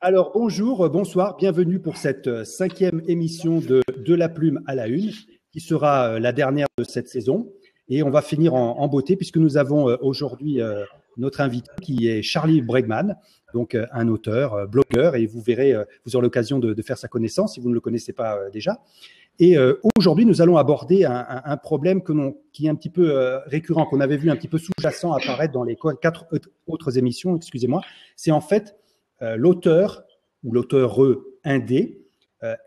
Alors bonjour, bonsoir, bienvenue pour cette cinquième émission de La Plume à la Une, qui sera la dernière de cette saison. Et on va finir en beauté puisque nous avons aujourd'hui notre invité qui est Charlie Bregman, donc un auteur, blogueur, et vous verrez, vous aurez l'occasion de faire sa connaissance si vous ne le connaissez pas déjà. Et aujourd'hui, nous allons aborder un problème qui est un petit peu récurrent, qu'on avait vu un petit peu sous-jacent apparaître dans les 4 autres émissions, excusez-moi. C'est en fait l'auteur ou l'auteure indé,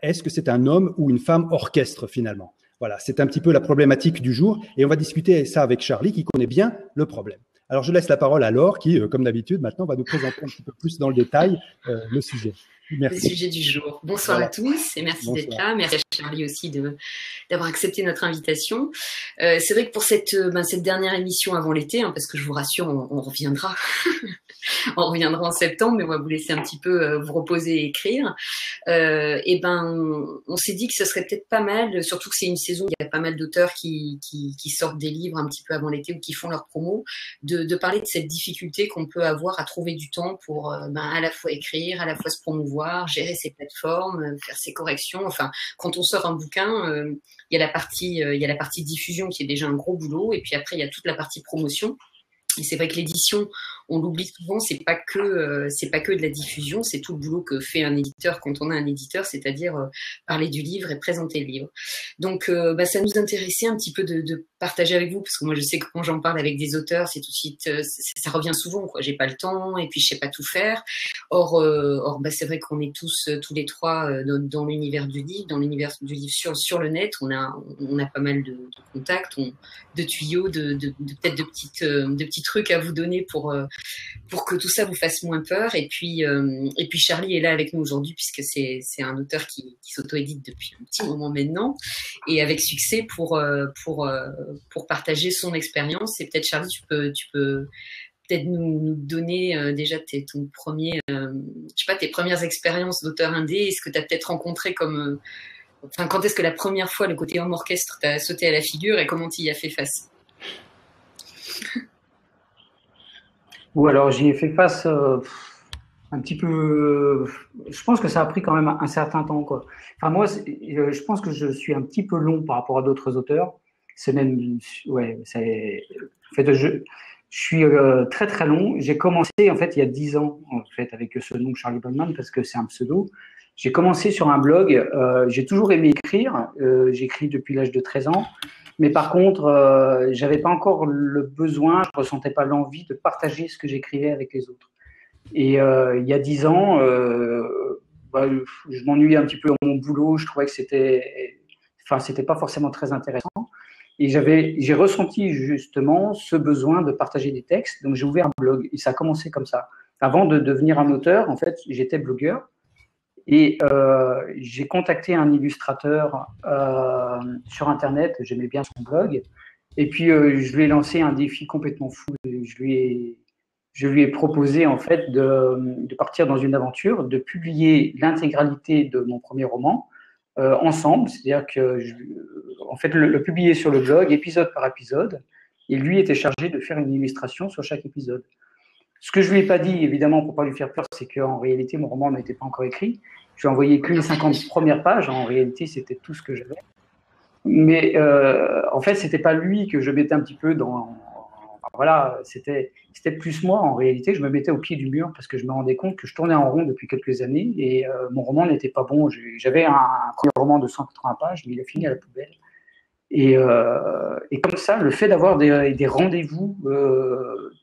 est-ce que c'est un homme ou une femme orchestre finalement? Voilà, c'est un petit peu la problématique du jour et on va discuter ça avec Charlie qui connaît bien le problème. Alors je laisse la parole à Laure qui, comme d'habitude, maintenant va nous présenter un petit peu plus dans le détail le sujet. Merci. Le sujet du jour. Bonsoir à tous et merci d'être là. Merci à Charlie aussi d'avoir accepté notre invitation. C'est vrai que pour cette dernière émission avant l'été, parce que je vous rassure, on reviendra. On reviendra en septembre, mais on va vous laisser un petit peu vous reposer et écrire. On s'est dit que ce serait peut-être pas mal, surtout que c'est une saison où il y a pas mal d'auteurs qui sortent des livres un petit peu avant l'été ou qui font leur promo, de parler de cette difficulté qu'on peut avoir à trouver du temps pour à la fois écrire, à la fois se promouvoir, gérer ses plateformes, faire ses corrections. Enfin, quand on sort un bouquin, il y a la partie diffusion qui est déjà un gros boulot, et puis après il y a toute la partie promotion. Et c'est vrai que l'édition, on l'oublie souvent, c'est pas que de la diffusion, c'est tout le boulot que fait un éditeur quand on a un éditeur, c'est-à-dire parler du livre et présenter le livre. Donc, ça nous intéressait un petit peu de partager avec vous, parce que moi je sais que quand j'en parle avec des auteurs, c'est tout de suite, ça revient souvent, quoi. J'ai pas le temps et puis je sais pas tout faire. Or, c'est vrai qu'on est tous les trois dans l'univers du livre, sur le net. On a pas mal de contacts, de tuyaux, peut-être de petits trucs à vous donner pour que tout ça vous fasse moins peur. Et puis Charlie est là avec nous aujourd'hui puisque c'est un auteur qui s'auto-édite depuis un petit moment maintenant et avec succès pour partager son expérience. Et peut-être Charlie, tu peux peut-être nous donner déjà tes premières expériences d'auteur indé. Est-ce que tu as peut-être rencontré quand est-ce que la première fois le côté homme orchestre t'a sauté à la figure et comment tu y as fait face? Ou alors j'y ai fait face un petit peu. Je pense que ça a pris quand même un certain temps, quoi. Enfin moi, je pense que je suis un petit peu long par rapport à d'autres auteurs. C'est même, ouais, en fait, je suis très très long. J'ai commencé en fait il y a 10 ans en fait avec ce nom Charlie Bregman parce que c'est un pseudo. J'ai commencé sur un blog. J'ai toujours aimé écrire. J'écris depuis l'âge de 13 ans. Mais par contre, j'avais pas encore le besoin, je ressentais pas l'envie de partager ce que j'écrivais avec les autres. Et il y a 10 ans, je m'ennuyais un petit peu dans mon boulot, je trouvais que c'était pas forcément très intéressant. Et j'ai ressenti justement ce besoin de partager des textes, donc j'ai ouvert un blog et ça a commencé comme ça. Avant de devenir un auteur, en fait, j'étais blogueur. Et j'ai contacté un illustrateur sur Internet, j'aimais bien son blog, et puis je lui ai lancé un défi complètement fou. Je lui ai proposé en fait de partir dans une aventure, de publier l'intégralité de mon premier roman ensemble, c'est-à-dire que en fait le publier sur le blog épisode par épisode, et lui était chargé de faire une illustration sur chaque épisode. Ce que je lui ai pas dit, évidemment, pour pas lui faire peur, c'est qu'en réalité, mon roman n'était pas encore écrit. Je lui ai envoyé que les 50 premières pages. En réalité, c'était tout ce que j'avais. Mais en fait, c'était pas lui que je mettais un petit peu dans. Voilà, c'était plus moi. En réalité, je me mettais au pied du mur parce que je me rendais compte que je tournais en rond depuis quelques années et mon roman n'était pas bon. J'avais un premier roman de 180 pages, mais il a fini à la poubelle. Et comme ça, le fait d'avoir des rendez-vous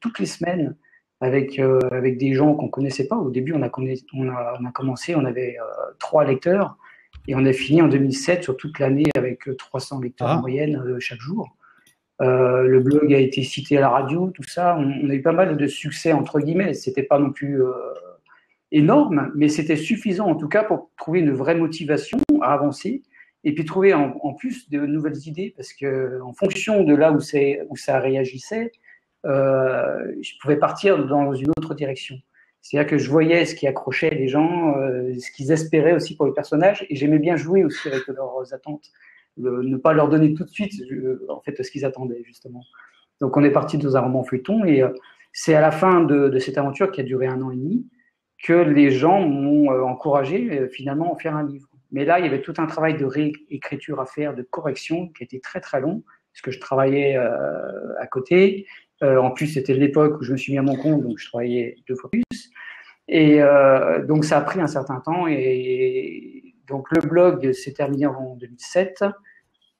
toutes les semaines avec des gens qu'on connaissait pas. Au début, on a commencé, on avait 3 lecteurs et on a fini en 2007 sur toute l'année avec 300 lecteurs en moyenne chaque jour. Le blog a été cité à la radio, tout ça. On a eu pas mal de succès entre guillemets. C'était pas non plus énorme, mais c'était suffisant en tout cas pour trouver une vraie motivation à avancer et puis trouver en plus de nouvelles idées parce que en fonction de là où ça réagissait. Je pouvais partir dans une autre direction. C'est-à-dire que je voyais ce qui accrochait les gens, ce qu'ils espéraient aussi pour les personnages, et j'aimais bien jouer aussi avec leurs attentes, ne pas leur donner tout de suite en fait ce qu'ils attendaient justement. Donc on est parti dans un roman feuilleton, et c'est à la fin de cette aventure qui a duré 1 an et demi que les gens m'ont encouragé finalement à faire un livre. Mais là, il y avait tout un travail de réécriture à faire, de correction, qui était très très long, parce que je travaillais à côté. En plus, c'était l'époque où je me suis mis à mon compte, donc je travaillais 2 fois plus. Et donc, ça a pris un certain temps. Et donc, le blog s'est terminé en 2007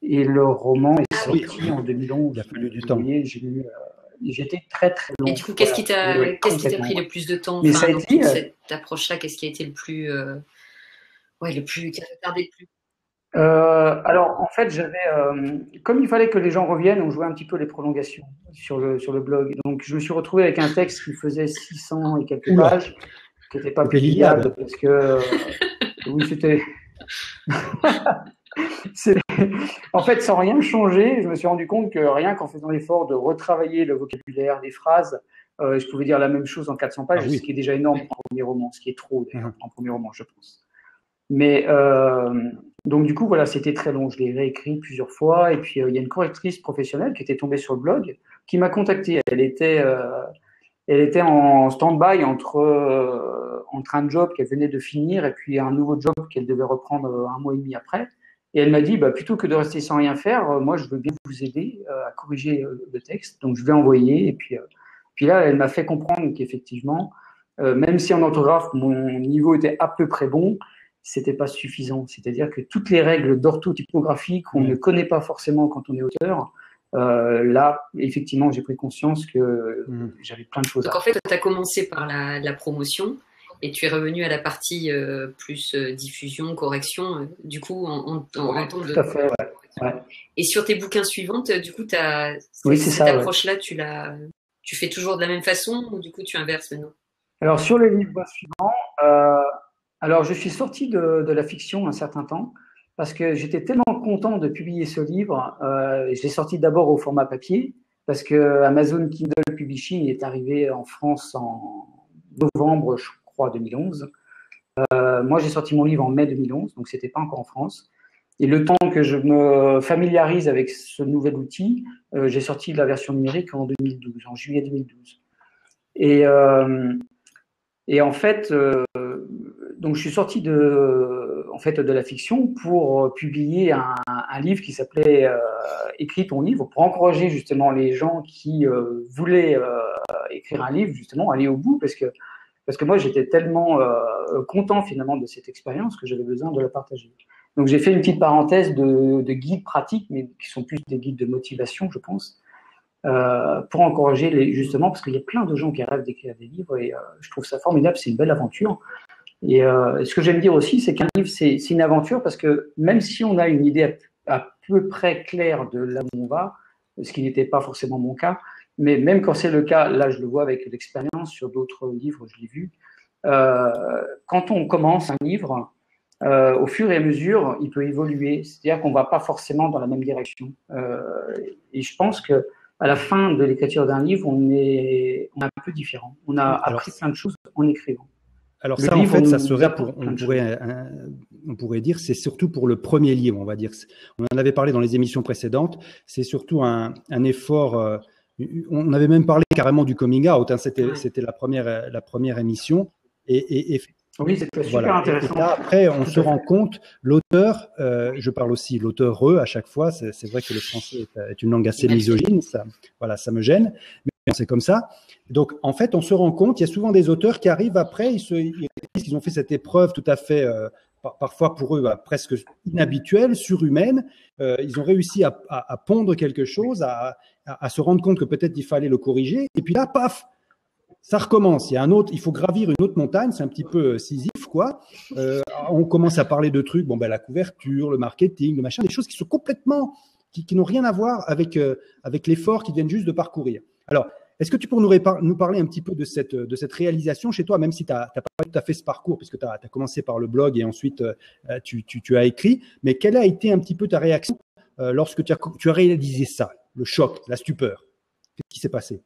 et le roman est sorti en 2011. Il a fallu du temps. J'étais très très long. Et du coup, qu'est-ce qui t'a pris le plus de temps? Mais ça a été, cette approche-là, qu'est-ce qui a été le plus, qui a retardé le plus? Alors, en fait, comme il fallait que les gens reviennent, on jouait un petit peu les prolongations sur le blog. Donc, je me suis retrouvé avec un texte qui faisait 600 et quelques pages, qui n'était pas publiable parce que, oui, c'était. En fait, sans rien changer, je me suis rendu compte que rien qu'en faisant l'effort de retravailler le vocabulaire des phrases, je pouvais dire la même chose en 400 pages, ce qui est déjà énorme pour un premier roman, ce qui est trop d'ailleurs, en premier roman, je pense. Mais donc du coup, voilà, c'était très long. Je l'ai réécrit plusieurs fois. Et puis, il y a une correctrice professionnelle qui était tombée sur le blog, qui m'a contacté. Elle était en stand-by entre un job qu'elle venait de finir et puis un nouveau job qu'elle devait reprendre 1 mois et demi après. Et elle m'a dit, plutôt que de rester sans rien faire, moi, je veux bien vous aider à corriger le texte. Donc, je vais envoyer. Et puis là, elle m'a fait comprendre qu'effectivement, même si en orthographe, mon niveau était à peu près bon, c'était pas suffisant. C'est-à-dire que toutes les règles d'orthotypographie qu'on ne connaît pas forcément quand on est auteur, là, effectivement, j'ai pris conscience que j'avais plein de choses Donc, en fait, tu as commencé par la promotion et tu es revenu à la partie plus diffusion, correction, du coup, en temps de... Tout à fait, ouais. Et sur tes bouquins suivantes, du coup, cette approche-là, tu fais toujours de la même façon ou du coup, tu inverses maintenant? Alors, sur les livres suivants, alors, je suis sorti de la fiction un certain temps parce que j'étais tellement content de publier ce livre. Je l'ai sorti d'abord au format papier parce que Amazon Kindle Publishing est arrivé en France en novembre, je crois, 2011. Moi, j'ai sorti mon livre en mai 2011, donc c'était pas encore en France. Et le temps que je me familiarise avec ce nouvel outil, j'ai sorti la version numérique en 2012, en juillet 2012. Et en fait, donc je suis sorti de la fiction pour publier un livre qui s'appelait Écris ton livre, pour encourager justement les gens qui voulaient écrire un livre, justement, aller au bout, parce que moi j'étais tellement content finalement de cette expérience que j'avais besoin de la partager. Donc j'ai fait une petite parenthèse de guides pratiques, mais qui sont plus des guides de motivation, je pense. Pour encourager justement, parce qu'il y a plein de gens qui rêvent d'écrire des livres et je trouve ça formidable, c'est une belle aventure. Et ce que j'aime dire aussi, c'est qu'un livre, c'est une aventure parce que même si on a une idée à peu près claire de là où on va, ce qui n'était pas forcément mon cas, mais même quand c'est le cas, là je le vois avec l'expérience sur d'autres livres, je l'ai vu, quand on commence un livre, au fur et à mesure, il peut évoluer, c'est-à-dire qu'on ne va pas forcément dans la même direction. Et je pense que à la fin de l'écriture d'un livre, on est un peu différent. On a appris plein de choses en écrivant. Alors ça, en fait, ça serait on pourrait dire, c'est surtout pour le premier livre, on va dire. On en avait parlé dans les émissions précédentes. C'est surtout un effort. On avait même parlé carrément du coming out. Hein, c'était la première émission. Et oui, c'était super intéressant. Et là, après, on se rend compte, l'auteur, je parle aussi l'auteur à chaque fois, c'est vrai que le français est une langue assez misogyne, ça me gêne, mais c'est comme ça. Donc, en fait, on se rend compte, il y a souvent des auteurs qui arrivent après, ils ont fait cette épreuve tout à fait, parfois pour eux, presque inhabituelle, surhumaine. Ils ont réussi à pondre quelque chose, à se rendre compte que peut-être il fallait le corriger, et puis là, paf, ça recommence. Il faut gravir une autre montagne. C'est un petit peu Sisyphe, quoi. On commence à parler de trucs. La couverture, le marketing, le machin, des choses qui sont complètement, qui n'ont rien à voir avec l'effort qu'ils viennent juste de parcourir. Alors, est-ce que tu pourrais nous parler un petit peu de cette réalisation chez toi, même si tu n'as pas tout à fait ce parcours, puisque tu as commencé par le blog et ensuite tu as écrit. Mais quelle a été un petit peu ta réaction lorsque tu as réalisé ça, le choc, la stupeur? Qu'est-ce qui s'est passé?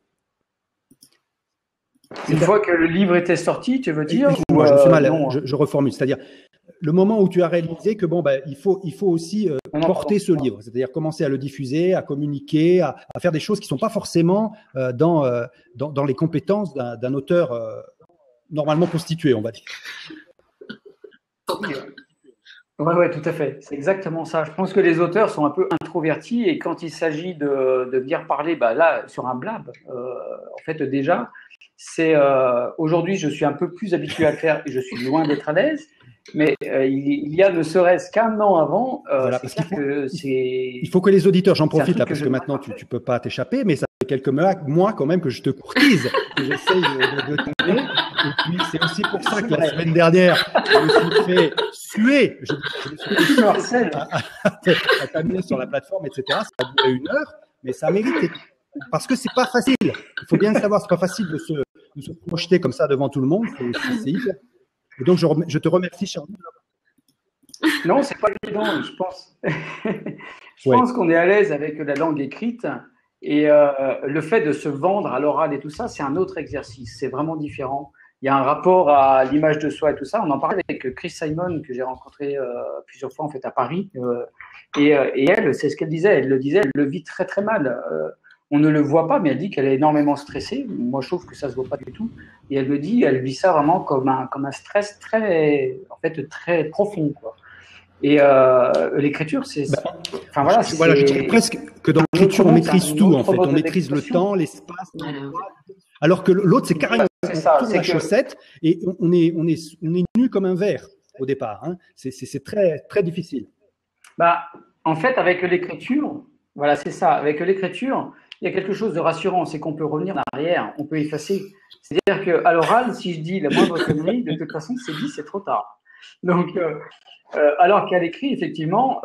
Une fois que le livre était sorti, tu veux dire? Moi, je me suis mal. Je reformule. C'est-à-dire, le moment où tu as réalisé que il faut aussi porter ce livre, c'est-à-dire commencer à le diffuser, à communiquer, à faire des choses qui ne sont pas forcément dans les compétences d'un auteur normalement constitué, on va dire. Ouais, tout à fait. C'est exactement ça. Je pense que les auteurs sont un peu introvertis et quand il s'agit de venir parler, là, sur un blab, en fait, déjà, c'est aujourd'hui, je suis un peu plus habitué à le faire et je suis loin d'être à l'aise. Mais il y a ne serait-ce qu'un an avant, Voilà, c'est clair que c'est. Il faut que les auditeurs, j'en profite là, parce que maintenant tu peux pas t'échapper, mais ça fait quelques mois quand même que je te courtise, que j'essaye de t'aider. Et puis c'est aussi pour ça que la semaine dernière, je me suis fait suer. Je me suis fait à t'amener sur la plateforme, etc. Ça a duré 1 heure, mais ça mérite. Parce que c'est pas facile. Il faut bien le savoir, c'est pas facile de se projeter comme ça devant tout le monde. C'est hyper. Et donc, je te remercie, Charlie. Non, c'est pas évident, je pense. Je pense qu'on est à l'aise avec la langue écrite et le fait de se vendre à l'oral et tout ça, c'est un autre exercice. C'est vraiment différent. Il y a un rapport à l'image de soi et tout ça. On en parlait avec Chris Simon, que j'ai rencontré plusieurs fois en fait à Paris. Et elle, c'est ce qu'elle disait. Elle le disait, elle le vit très très mal. On ne le voit pas, mais elle dit qu'elle est énormément stressée. Moi, je trouve que ça se voit pas du tout. Et elle me dit, elle vit ça vraiment comme un stress très profond, quoi. Et l'écriture, c'est. Enfin voilà. Je dirais presque que dans l'écriture, on maîtrise tout en fait. On maîtrise le temps, l'espace, alors que l'autre, c'est carrément on tourne la chaussette et on est nu comme un verre au départ. Hein. C'est très très difficile. En fait, avec l'écriture, voilà, c'est ça. Avec l'écriture, il y a quelque chose de rassurant, c'est qu'on peut revenir en arrière, on peut effacer. C'est-à-dire qu'à l'oral, si je dis la moindre connerie, de toute façon, c'est dit, c'est trop tard. Donc, alors qu'à l'écrit, effectivement,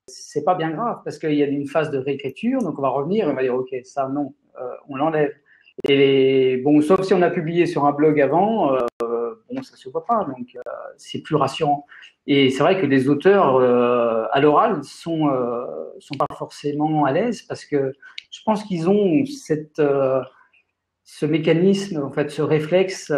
c'est pas bien grave parce qu'il y a une phase de réécriture, donc on va revenir et on va dire, ok, ça non, on l'enlève. Et bon, sauf si on a publié sur un blog avant, ça se voit pas, donc c'est plus rassurant. Et c'est vrai que les auteurs à l'oral sont pas forcément à l'aise parce que je pense qu'ils ont ce mécanisme, en fait, ce réflexe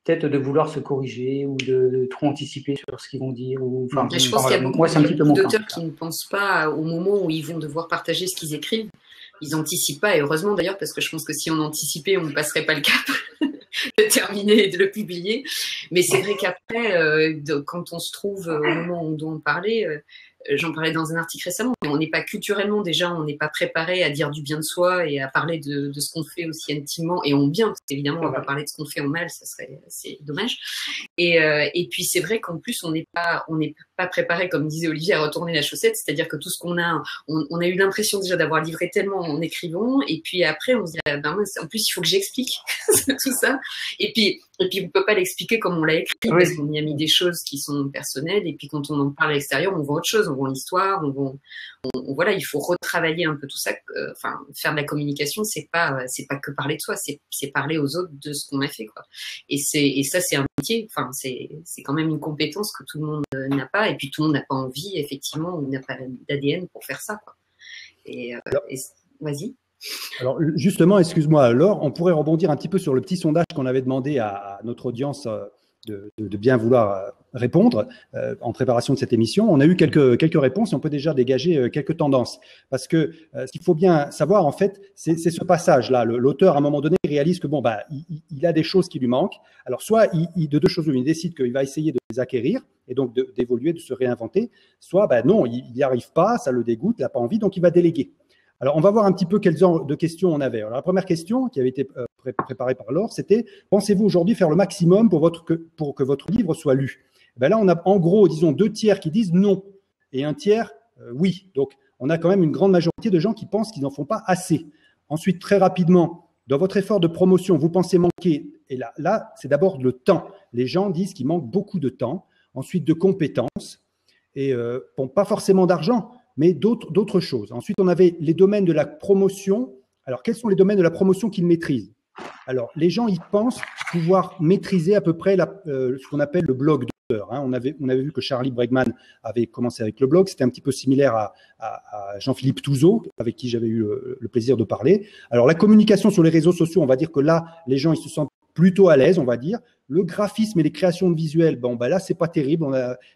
peut-être de vouloir se corriger ou de trop anticiper sur ce qu'ils vont dire. Je pense qu'il y a beaucoup d'auteurs qui ne pensent pas au moment où ils vont devoir partager ce qu'ils écrivent. Ils n'anticipent pas, et heureusement d'ailleurs, parce que je pense que si on anticipait, on ne passerait pas le cap de terminer et de le publier. Mais c'est vrai qu'après, quand on se trouve au moment où on doit en parler, j'en parlais dans un article récemment, mais on n'est pas culturellement déjà, on n'est pas préparé à dire du bien de soi et à parler de ce qu'on fait aussi intimement et en bien, parce qu'évidemment, on va pas parler de ce qu'on fait en mal, c'est dommage. Et puis c'est vrai qu'en plus, on n'est pas préparé, comme disait Olivier, à retourner la chaussette, c'est-à-dire que tout ce qu'on a, on a eu l'impression déjà d'avoir livré tellement en écrivant, et puis après, on se dit, en plus, il faut que j'explique tout ça. Et puis, on peut pas l'expliquer comme on l'a écrit, parce qu'on y a mis des choses qui sont personnelles, et puis quand on en parle à l'extérieur, on voit autre chose, on voit l'histoire, voilà, il faut retravailler un peu tout ça. Faire de la communication, c'est pas que parler de soi, c'est parler aux autres de ce qu'on a fait, quoi. Et ça, c'est un métier. Enfin, c'est quand même une compétence que tout le monde n'a pas, et puis tout le monde n'a pas envie, effectivement, ou n'a pas d'ADN pour faire ça, quoi. Vas-y. Alors justement, excuse-moi Laure, on pourrait rebondir un petit peu sur le petit sondage qu'on avait demandé à notre audience de bien vouloir répondre en préparation de cette émission. On a eu quelques réponses et on peut déjà dégager quelques tendances. Parce que ce qu'il faut bien savoir, en fait, c'est ce passage-là. L'auteur, à un moment donné, réalise que il a des choses qui lui manquent. Alors, soit de deux choses, il décide qu'il va essayer de les acquérir et donc d'évoluer, de se réinventer. Soit, non, il n'y arrive pas, ça le dégoûte, il n'a pas envie, donc il va déléguer. Alors, on va voir un petit peu quel genre de questions on avait. Alors, la première question qui avait été préparée par Laure, c'était « Pensez-vous aujourd'hui faire le maximum pour que votre livre soit lu ?» Là, on a en gros, disons, 2 tiers qui disent non et 1 tiers oui. Donc, on a quand même une grande majorité de gens qui pensent qu'ils n'en font pas assez. Ensuite, très rapidement, dans votre effort de promotion, vous pensez manquer, et là c'est d'abord le temps. Les gens disent qu'il manque beaucoup de temps. Ensuite, de compétences et pas forcément d'argent, mais d'autres choses. Ensuite, on avait les domaines de la promotion. Alors, quels sont les domaines de la promotion qu'ils maîtrisent? Alors, les gens, ils pensent pouvoir maîtriser à peu près ce qu'on appelle le blog d'auteur. On avait vu que Charlie Bregman avait commencé avec le blog. C'était un petit peu similaire à Jean-Philippe Touzeau, avec qui j'avais eu le plaisir de parler. Alors, la communication sur les réseaux sociaux, on va dire que là, les gens, ils se sentent plutôt à l'aise, on va dire. Le graphisme et les créations de visuels, bon, ben là, c'est pas terrible.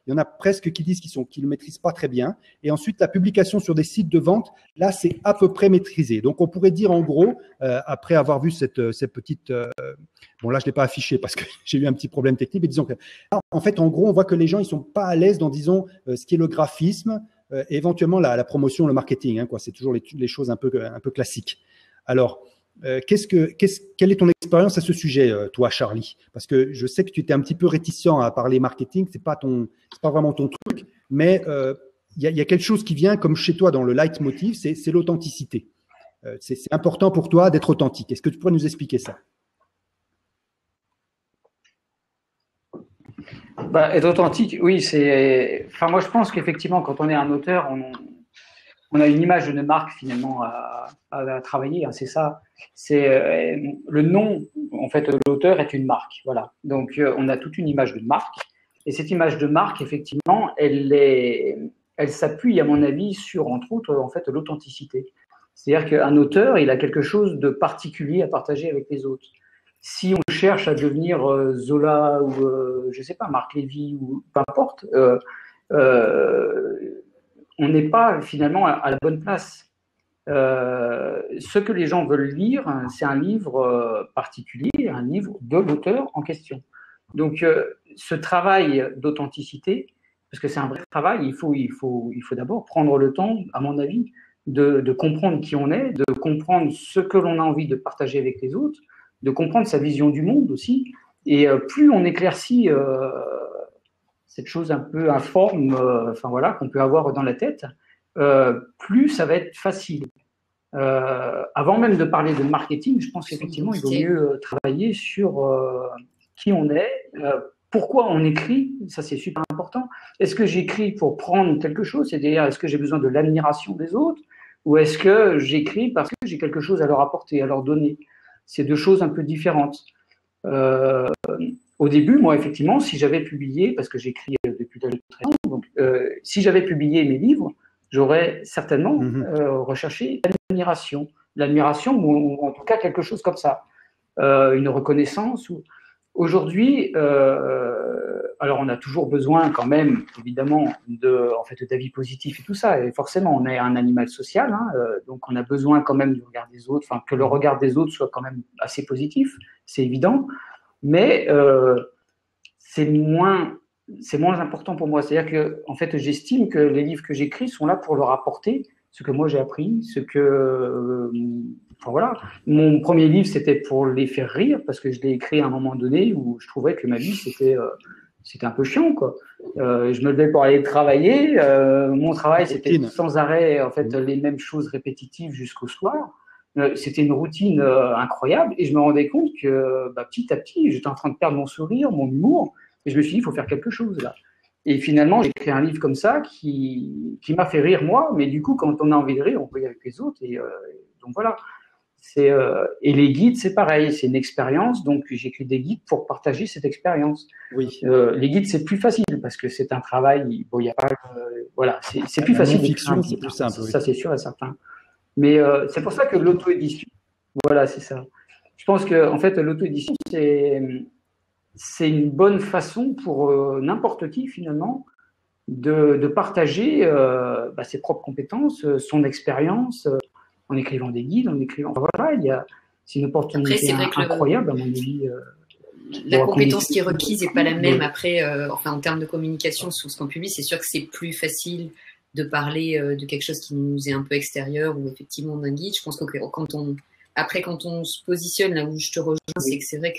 Il y en a presque qui disent qu'ils le maîtrisent pas très bien. Et ensuite, la publication sur des sites de vente, là, c'est à peu près maîtrisé. Donc, on pourrait dire en gros, après avoir vu cette petite, bon là, je l'ai pas affiché parce que j'ai eu un petit problème technique, mais disons que, en fait, en gros, on voit que les gens, ils sont pas à l'aise dans, disons, ce qui est le graphisme, et éventuellement la promotion, le marketing, hein, quoi. C'est toujours les choses un peu classiques. Alors, quelle est ton expérience à ce sujet, toi, Charlie? Parce que je sais que tu étais un petit peu réticent à parler marketing, c'est pas vraiment ton truc, mais il y a quelque chose qui vient comme chez toi dans le leitmotiv, c'est l'authenticité. C'est important pour toi d'être authentique. Est-ce que tu pourrais nous expliquer ça? Être authentique, oui, Enfin, moi, je pense qu'effectivement, quand on est un auteur, on a une image de marque finalement à travailler, hein, c'est ça. C'est le nom, en fait, l'auteur est une marque, voilà. Donc on a toute une image de marque, et cette image de marque, effectivement, elle s'appuie, à mon avis, sur entre autres, en fait, l'authenticité. C'est-à-dire qu'un auteur, il a quelque chose de particulier à partager avec les autres. Si on cherche à devenir Zola ou je sais pas, Marc Lévy ou peu importe. On n'est pas finalement à la bonne place. Ce que les gens veulent lire, c'est un livre particulier, un livre de l'auteur en question. Donc, ce travail d'authenticité, parce que c'est un vrai travail, il faut d'abord prendre le temps, à mon avis, de comprendre qui on est, de comprendre ce que l'on a envie de partager avec les autres, de comprendre sa vision du monde aussi. Et plus on éclaircit cette chose un peu informe, enfin voilà, qu'on peut avoir dans la tête, plus ça va être facile. Avant même de parler de marketing, je pense qu'effectivement, il vaut mieux travailler sur qui on est, pourquoi on écrit, ça c'est super important. Est-ce que j'écris pour prendre quelque chose, c'est-à-dire est-ce que j'ai besoin de l'admiration des autres, ou est-ce que j'écris parce que j'ai quelque chose à leur apporter, à leur donner? C'est deux choses un peu différentes. Au début, moi, effectivement, si j'avais publié, parce que j'écris depuis l'âge de 13 ans, donc si j'avais publié mes livres, j'aurais certainement recherché l'admiration ou en tout cas quelque chose comme ça, une reconnaissance. Aujourd'hui, alors on a toujours besoin quand même, évidemment, d'avis positifs et tout ça. Et forcément, on est un animal social, hein, donc on a besoin quand même du regard des autres, enfin que le regard des autres soit quand même assez positif, c'est évident. Mais c'est moins important pour moi. C'est-à-dire que, en fait, j'estime que les livres que j'écris sont là pour leur apporter ce que moi j'ai appris, enfin voilà. Mon premier livre, c'était pour les faire rire, parce que je l'ai écrit à un moment donné où je trouvais que ma vie, c'était un peu chiant, quoi. Je me levais pour aller travailler. Mon travail, c'était sans arrêt, en fait, les mêmes choses répétitives jusqu'au soir. C'était une routine incroyable, et je me rendais compte que petit à petit, j'étais en train de perdre mon sourire, mon humour, et je me suis dit, il faut faire quelque chose là. Et finalement, j'ai écrit un livre comme ça qui m'a fait rire moi, mais du coup, quand on a envie de rire, on peut y aller avec les autres, et donc voilà. Et les guides, c'est pareil, c'est une expérience, donc j'écris des guides pour partager cette expérience. Oui. Les guides, c'est plus facile parce que c'est un travail, bon, il y a pas, voilà, c'est plus facile d'écrire un guide, c'est plus simple. Ça, c'est sûr et certain. Mais c'est pour ça que l'auto-édition, voilà, c'est ça. Je pense que en fait, l'auto-édition, c'est une bonne façon pour n'importe qui finalement de partager ses propres compétences, son expérience, en écrivant des guides, voilà, c'est une opportunité incroyable à mon avis. La compétence qui est requise n'est pas la même après, en termes de communication sur ce qu'on publie. C'est sûr que c'est plus facile de parler de quelque chose qui nous est un peu extérieur ou effectivement d'un guide. Je pense que quand on se positionne là où je te rejoins, c'est que c'est vrai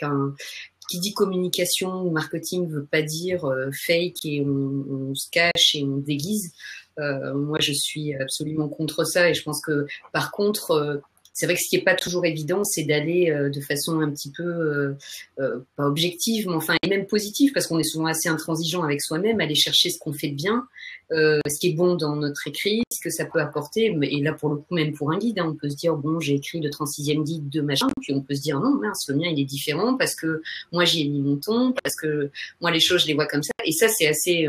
qui dit communication ou marketing veut pas dire fake et on se cache et on déguise. Moi, je suis absolument contre ça, et je pense que par contre, c'est vrai que ce qui est pas toujours évident, c'est d'aller de façon un petit peu pas objective, mais enfin et même positive, parce qu'on est souvent assez intransigeant avec soi-même, aller chercher ce qu'on fait de bien, ce qui est bon dans notre écrit, ce que ça peut apporter. Et là, pour le coup, même pour un guide, hein, on peut se dire bon, j'ai écrit le 36e guide de machin, puis on peut se dire non, mince, le mien il est différent parce que moi j'y ai mis mon ton, parce que moi les choses je les vois comme ça. Et ça, c'est assez,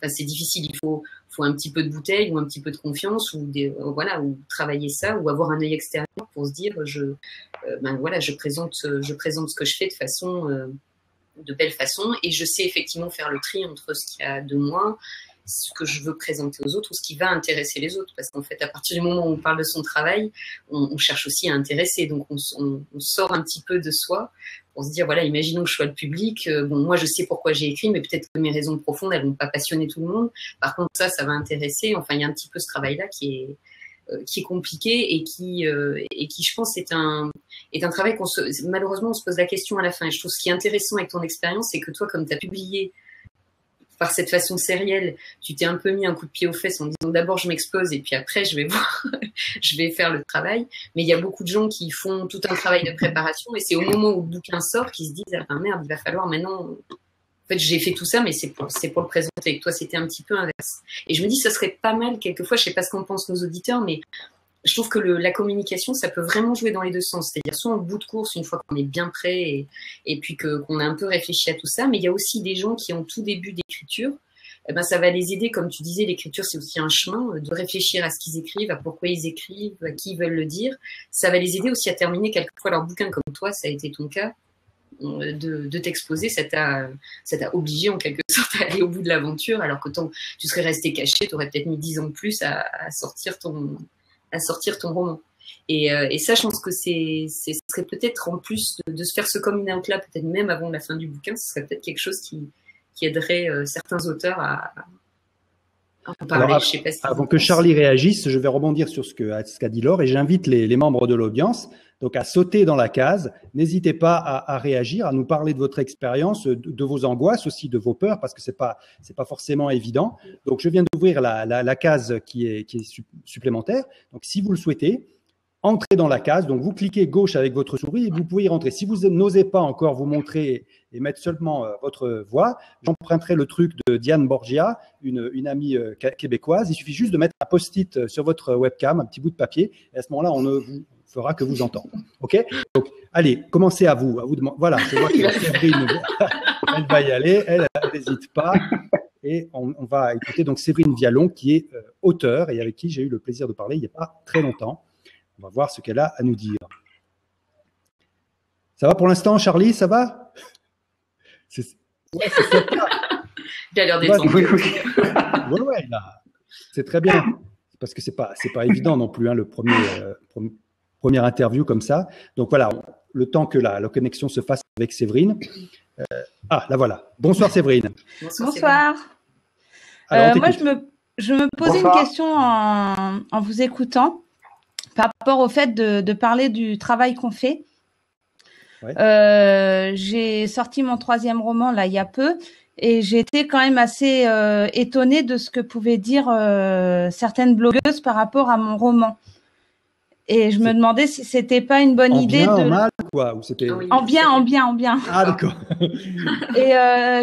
c'est difficile. Il faut faut un petit peu de bouteille ou un petit peu de confiance ou voilà, ou travailler ça ou avoir un œil extérieur pour se dire voilà, je présente ce que je fais de belle façon et je sais effectivement faire le tri entre ce qu'il y a de moi, ce que je veux présenter aux autres ou ce qui va intéresser les autres, parce qu'en fait à partir du moment où on parle de son travail, on cherche aussi à intéresser, donc on sort un petit peu de soi pour se dire voilà, imaginons que je sois le public, moi je sais pourquoi j'ai écrit, mais peut-être que mes raisons profondes elles vont pas passionner tout le monde, par contre ça va intéresser, enfin il y a un petit peu ce travail là qui est compliqué et qui je pense est un travail malheureusement on se pose la question à la fin, et je trouve ce qui est intéressant avec ton expérience, c'est que toi comme tu as publié par cette façon sérielle, tu t'es un peu mis un coup de pied aux fesses en disant d'abord je m'expose et puis après je vais voir, je vais faire le travail. Mais il y a beaucoup de gens qui font tout un travail de préparation et c'est au moment où le bouquin sort qu'ils se disent ah ben merde, il va falloir maintenant. En fait, j'ai fait tout ça, mais c'est pour le présenter. Et toi, c'était un petit peu inverse. Et je me dis, ça serait pas mal quelquefois. Je sais pas ce qu'en pensent nos auditeurs, mais je trouve que la communication, ça peut vraiment jouer dans les deux sens. C'est-à-dire soit en bout de course, une fois qu'on est bien prêt et puis qu'on a un peu réfléchi à tout ça. Mais il y a aussi des gens qui, en tout début d'écriture, eh ben, ça va les aider. Comme tu disais, l'écriture, c'est aussi un chemin de réfléchir à ce qu'ils écrivent, à pourquoi ils écrivent, à qui ils veulent le dire. Ça va les aider aussi à terminer quelquefois leur bouquin, comme toi, ça a été ton cas, de t'exposer. Ça t'a obligé en quelque sorte à aller au bout de l'aventure, alors que tu serais resté caché, tu aurais peut-être mis 10 ans de plus à sortir ton roman. Et ça, je pense que ce serait peut-être en plus de se faire ce coming out là, peut-être même avant la fin du bouquin, ce serait peut-être quelque chose qui aiderait certains auteurs à en parler. Alors, je sais pas si avant que Charlie réagisse, je vais rebondir sur ce qu'a dit Laure et j'invite les membres de l'audience donc à sauter dans la case. N'hésitez pas à réagir, à nous parler de votre expérience, de vos angoisses aussi, de vos peurs, parce que c'est pas forcément évident. Donc, je viens d'ouvrir la case qui est supplémentaire. Donc, si vous le souhaitez, entrez dans la case. Donc, vous cliquez gauche avec votre souris et vous pouvez y rentrer. Si vous n'osez pas encore vous montrer et mettre seulement votre voix, j'emprunterai le truc de Diane Borgia, une amie québécoise. Il suffit juste de mettre un post-it sur votre webcam, un petit bout de papier, et à ce moment-là, on ne vous fera que vous entendre. OK? Donc, allez, commencez à vous demander. Voilà, je vois que Séverine, elle va y aller, elle n'hésite pas. Et on va écouter donc Séverine Vialon, qui est auteure et avec qui j'ai eu le plaisir de parler il n'y a pas très longtemps. On va voir ce qu'elle a à nous dire. Ça va pour l'instant, Charlie? Ça va? Il a l'air détendu. Ouais, c'est très bien. Parce que c'est pas évident non plus, hein, le première interview comme ça. Donc voilà, le temps que la connexion se fasse avec Séverine. La voilà. Bonsoir Séverine. Bonsoir. Alors, moi, je me posais une question en vous écoutant par rapport au fait de parler du travail qu'on fait. Ouais. J'ai sorti mon 3e roman là il y a peu et j'ai été quand même assez étonnée de ce que pouvaient dire certaines blogueuses par rapport à mon roman. Et je me demandais si c'était pas une bonne idée en mal quoi, ou c'était en bien. Ah d'accord. Et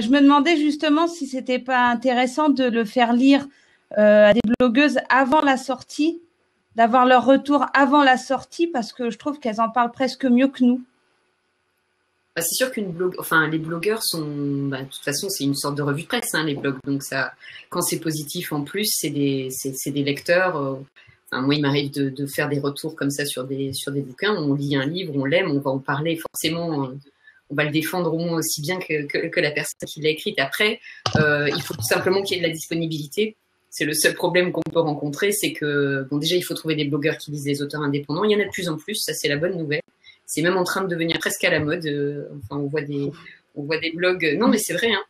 je me demandais justement si c'était pas intéressant de le faire lire à des blogueuses avant la sortie, d'avoir leur retour avant la sortie, parce que je trouve qu'elles en parlent presque mieux que nous. Bah, c'est sûr les blogueurs sont, de toute façon, c'est une sorte de revue de presse, hein, les blogs. Donc ça, quand c'est positif en plus, c'est des lecteurs. Moi, il m'arrive de faire des retours comme ça sur des bouquins. On lit un livre, on l'aime, on va en parler forcément. On va le défendre au moins aussi bien que la personne qui l'a écrite. Après, il faut tout simplement qu'il y ait de la disponibilité. C'est le seul problème qu'on peut rencontrer, c'est que déjà il faut trouver des blogueurs qui lisent les auteurs indépendants. Il y en a de plus en plus, ça c'est la bonne nouvelle. C'est même en train de devenir presque à la mode. On voit des blogs. Non, mais c'est vrai. Hein.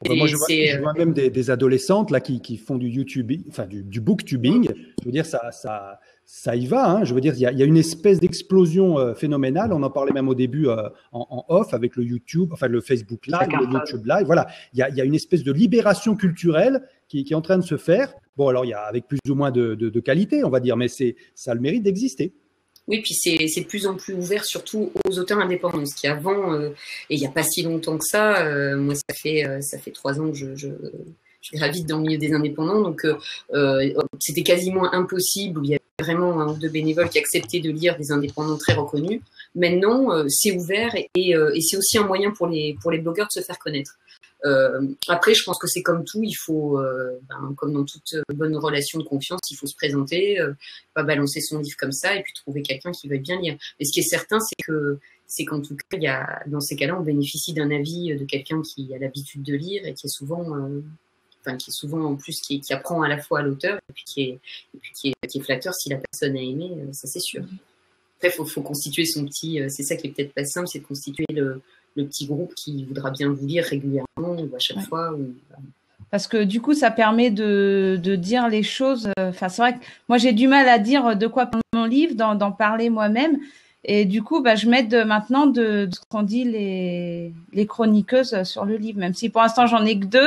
Moi, je vois même des adolescentes là qui font du YouTube, enfin du booktubing. Je veux dire, ça y va. Hein. Je veux dire, il y a une espèce d'explosion phénoménale. On en parlait même au début en off avec le YouTube, enfin le Facebook Live, le YouTube Live. Voilà, il y a une espèce de libération culturelle qui est en train de se faire. Bon, alors il y a avec plus ou moins de qualité, on va dire, mais ça a le mérite d'exister. Oui, puis c'est de plus en plus ouvert, surtout aux auteurs indépendants. Ce qui avant, et il n'y a pas si longtemps que ça, moi ça fait 3 ans que gravite dans le milieu des indépendants, donc c'était quasiment impossible. Il y avait vraiment un ou deux bénévoles qui acceptaient de lire des indépendants très reconnus. Maintenant, c'est ouvert et c'est aussi un moyen pour les blogueurs de se faire connaître. Après, je pense que c'est comme tout, il faut, comme dans toute bonne relation de confiance, il faut se présenter, pas balancer son livre comme ça et puis trouver quelqu'un qui veuille bien lire. Mais ce qui est certain, c'est qu'en tout cas, dans ces cas-là, on bénéficie d'un avis de quelqu'un qui a l'habitude de lire et qui est souvent en plus qui apprend à la fois à l'auteur et puis qui est flatteur si la personne a aimé, ça c'est sûr. Après, faut constituer son petit, c'est ça qui est peut-être pas simple, c'est de constituer le petit groupe qui voudra bien vous lire régulièrement ou à chaque fois. Parce que du coup, ça permet de dire les choses. Enfin, c'est vrai que moi, j'ai du mal à dire de quoi parle mon livre, d'en parler moi-même. Et du coup, je m'aide maintenant de ce qu'ont dit les chroniqueuses sur le livre. Même si pour l'instant, j'en ai que 2,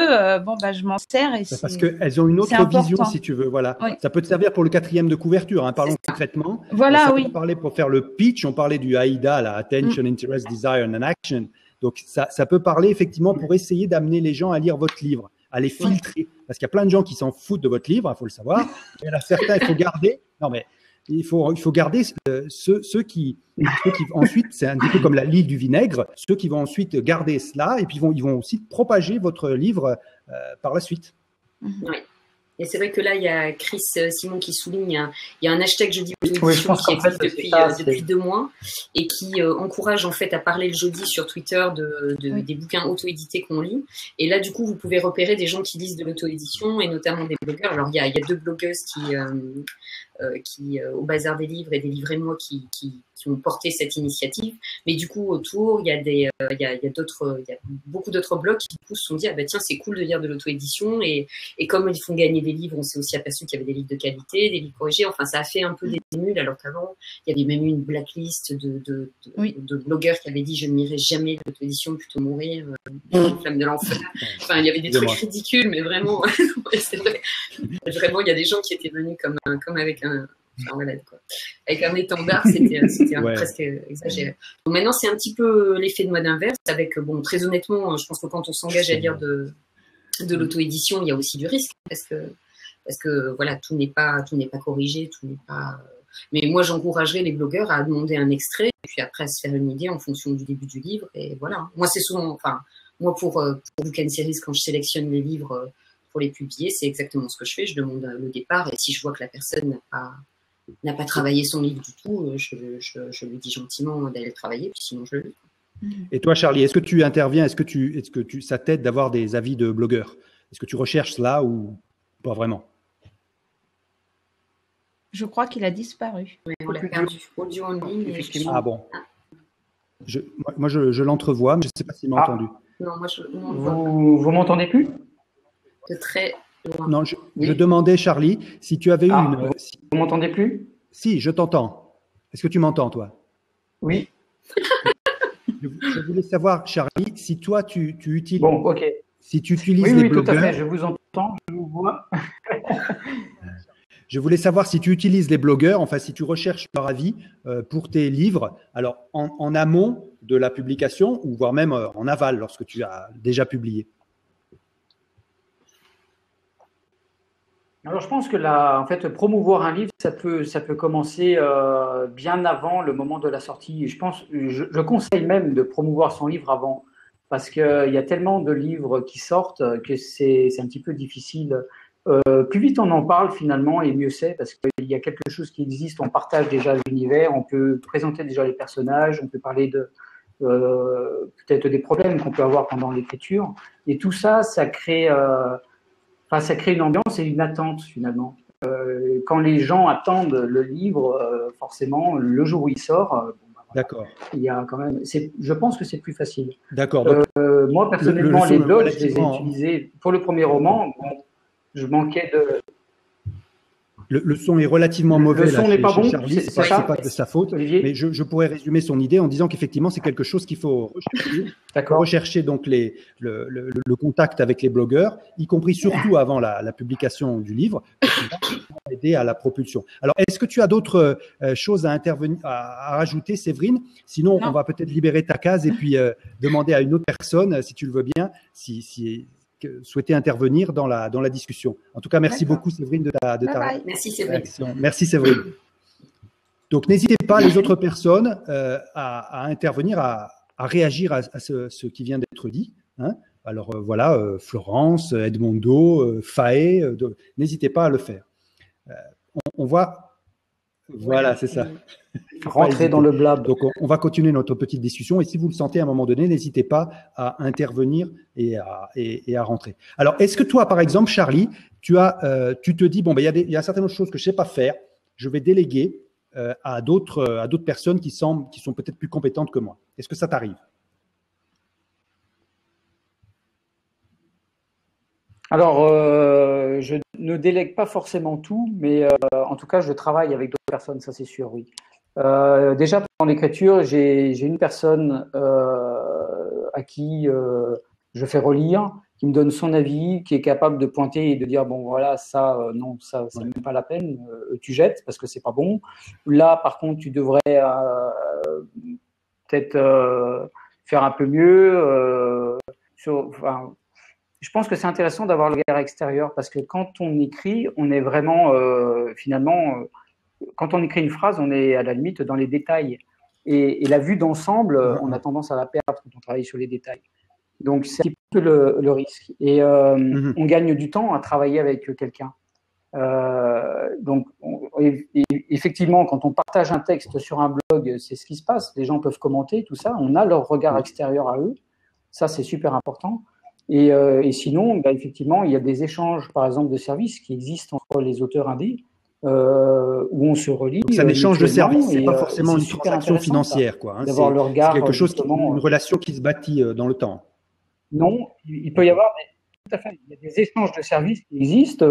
je m'en sers. Et parce qu'elles ont une autre vision, si tu veux. Voilà. Oui. Ça peut te servir pour le 4e de couverture. Hein. Parlons concrètement. Voilà, ça peut parler pour faire le pitch. On parlait du AIDA, la Attention, Interest, Desire and Action. Donc, ça peut parler effectivement pour essayer d'amener les gens à lire votre livre, à les filtrer. Parce qu'il y a plein de gens qui s'en foutent de votre livre, il faut le savoir. Il y en a certains, il faut garder. Non, mais il faut garder ceux qui ensuite, c'est un petit peu comme la l'île du vinaigre, ceux qui vont ensuite garder cela et puis ils vont aussi propager votre livre par la suite. Oui. Et c'est vrai que là, il y a Chris Simon qui souligne, il y a un hashtag jeudi auto-édition qui existe depuis 2 mois et qui encourage en fait à parler le jeudi sur Twitter des bouquins auto-édités qu'on lit. Et là, du coup, vous pouvez repérer des gens qui lisent de l'auto-édition et notamment des blogueurs. Alors, il y a 2 blogueuses qui au Bazar des livres et des livres et moi qui ont porté cette initiative. Mais du coup, autour, il y a beaucoup d'autres blogs qui du coup se sont dit, tiens, c'est cool de lire de l'auto-édition et comme ils font gagner des livres, on s'est aussi aperçu qu'il y avait des livres de qualité, des livres corrigés. Enfin, ça a fait un peu des émules, alors qu'avant, il y avait même eu une blacklist de blogueurs qui avaient dit, je n'irai jamais de l'auto-édition, plutôt mourir, une flamme de l'enfer. Enfin, il y avait des trucs ridicules, mais vraiment, c'est vrai. Vraiment, il y a des gens qui étaient venus comme avec un malade, quoi. Avec un étendard, c'était presque exagéré. Donc maintenant, c'est un petit peu l'effet de mode inverse avec, très honnêtement, je pense que quand on s'engage à lire de l'auto-édition, il y a aussi du risque parce que voilà, tout n'est pas corrigé, tout n'est pas. Mais moi, j'encouragerais les blogueurs à demander un extrait et puis après à se faire une idée en fonction du début du livre. Et voilà. Moi, c'est souvent, pour Book & Series, quand je sélectionne les livres pour les publier, c'est exactement ce que je fais. Je demande le départ et si je vois que la personne n'a pas travaillé son livre du tout, je lui dis gentiment d'aller le travailler, puis sinon je le lis. Et toi, Charlie, est-ce que tu interviens, est-ce que ça t'aide d'avoir des avis de blogueurs? Est-ce que tu recherches cela ou pas vraiment? Je crois qu'il a disparu. Oui, on l'a perdu. Audio en ligne. Effectivement. Ah bon. Moi, je l'entrevois, mais je ne sais pas s'il m'a entendu. Non, Vous m'entendez plus? De très loin. Non, je demandais, Charlie, si tu avais eu une. Vous m'entendez plus? Si, je t'entends. Est-ce que tu m'entends, toi? Oui. Je voulais savoir, Charlie, si toi, tu utilises. Bon, ok. Si tu utilises les blogueurs. Oui, tout à fait. Je vous entends, je vous vois. Je voulais savoir si tu utilises les blogueurs, enfin, si tu recherches leur avis pour tes livres, alors en amont de la publication ou voire même en aval lorsque tu as déjà publié. Alors, je pense que en fait, promouvoir un livre, ça peut commencer bien avant le moment de la sortie. Je conseille même de promouvoir son livre avant, parce qu'il y a tellement de livres qui sortent que c'est un petit peu difficile. Plus vite on en parle finalement, et mieux c'est, parce qu'il y a quelque chose qui existe, on partage déjà l'univers, on peut présenter déjà les personnages, on peut parler de peut-être des problèmes qu'on peut avoir pendant l'écriture, et tout ça, ça crée une ambiance et une attente finalement. Quand les gens attendent le livre, forcément, le jour où il sort, d'accord. Il y a quand même. Je pense que c'est plus facile. D'accord. Moi personnellement, les blogs, je les ai utilisés pour le premier roman. Bon, je manquais de. Le son est relativement mauvais. Le son n'est pas bon. Charlie, c'est pas de sa faute. Olivier. Mais je pourrais résumer son idée en disant qu'effectivement, c'est quelque chose qu'il faut rechercher. D'accord. Rechercher donc le contact avec les blogueurs, y compris surtout avant la publication du livre, pour aider à la propulsion. Alors, est-ce que tu as d'autres choses à rajouter, Séverine? Sinon, on va peut-être libérer ta case et puis demander à une autre personne, si tu le veux bien, si souhaité intervenir dans la discussion. En tout cas, merci beaucoup Séverine de ta Merci Séverine. réaction. Merci Séverine. Donc n'hésitez pas les autres personnes à intervenir, à réagir à ce qui vient d'être dit. Hein. Alors voilà, Florence, Edmondo, Faé, n'hésitez pas à le faire. On voit. Voilà, c'est ça. Rentrer dans le blab. Donc, on va continuer notre petite discussion. Et si vous le sentez à un moment donné, n'hésitez pas à intervenir et à rentrer. Alors, est-ce que toi, par exemple, Charlie, tu te dis, bon, ben, il y a certaines choses que je ne sais pas faire, je vais déléguer à d'autres personnes qui sont peut-être plus compétentes que moi. Est-ce que ça t'arrive? Alors, je ne délègue pas forcément tout, mais en tout cas, je travaille avec d'autres personnes, ça c'est sûr, oui. Déjà, pendant l'écriture, j'ai une personne à qui je fais relire, qui me donne son avis, qui est capable de pointer et de dire, bon, voilà, ça, non, ça c'est même pas la peine, tu jettes parce que c'est pas bon. Là, par contre, tu devrais peut-être faire un peu mieux. Enfin, je pense que c'est intéressant d'avoir le regard extérieur parce que quand on écrit, on est vraiment finalement, quand on écrit une phrase, on est à la limite dans les détails. Et la vue d'ensemble, on a tendance à la perdre quand on travaille sur les détails. Donc c'est un peu le risque. Et on gagne du temps à travailler avec quelqu'un. Donc effectivement, quand on partage un texte sur un blog, c'est ce qui se passe. Les gens peuvent commenter, tout ça. On a leur regard extérieur à eux. Ça, c'est super important. Et sinon, bah, effectivement, il y a des échanges, par exemple, de services qui existent entre les auteurs indés, où on se relie. C'est un échange de services, c'est pas forcément une transaction financière, quoi. Hein, d'avoir le regard, c'est quelque chose, une relation qui se bâtit dans le temps. Non, il peut y avoir tout à fait. Il y a des échanges de services qui existent.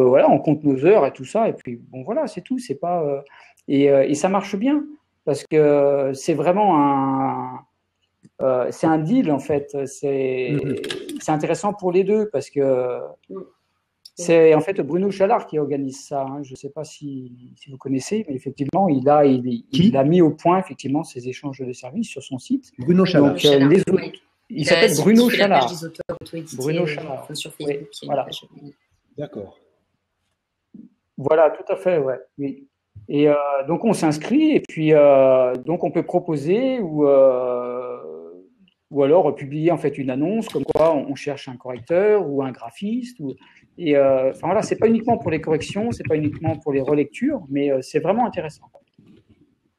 Voilà, on compte nos heures et tout ça, et puis bon, voilà, c'est tout. C'est pas et ça marche bien parce que c'est vraiment c'est un deal en fait. C'est intéressant pour les deux parce que c'est en fait Bruno Chalard qui organise ça. Hein. Je ne sais pas si vous connaissez, mais effectivement, il a mis au point effectivement ces échanges de services sur son site. Bruno Chalard. Donc, il s'appelle Bruno Chalard. Bruno Chalard. Sur Facebook. Oui, voilà. D'accord. Voilà, tout à fait, ouais. Oui. Et donc on s'inscrit et puis donc on peut proposer ou alors publier en fait une annonce comme quoi on cherche un correcteur ou un graphiste. Enfin voilà, c'est pas uniquement pour les corrections, c'est pas uniquement pour les relectures, mais c'est vraiment intéressant.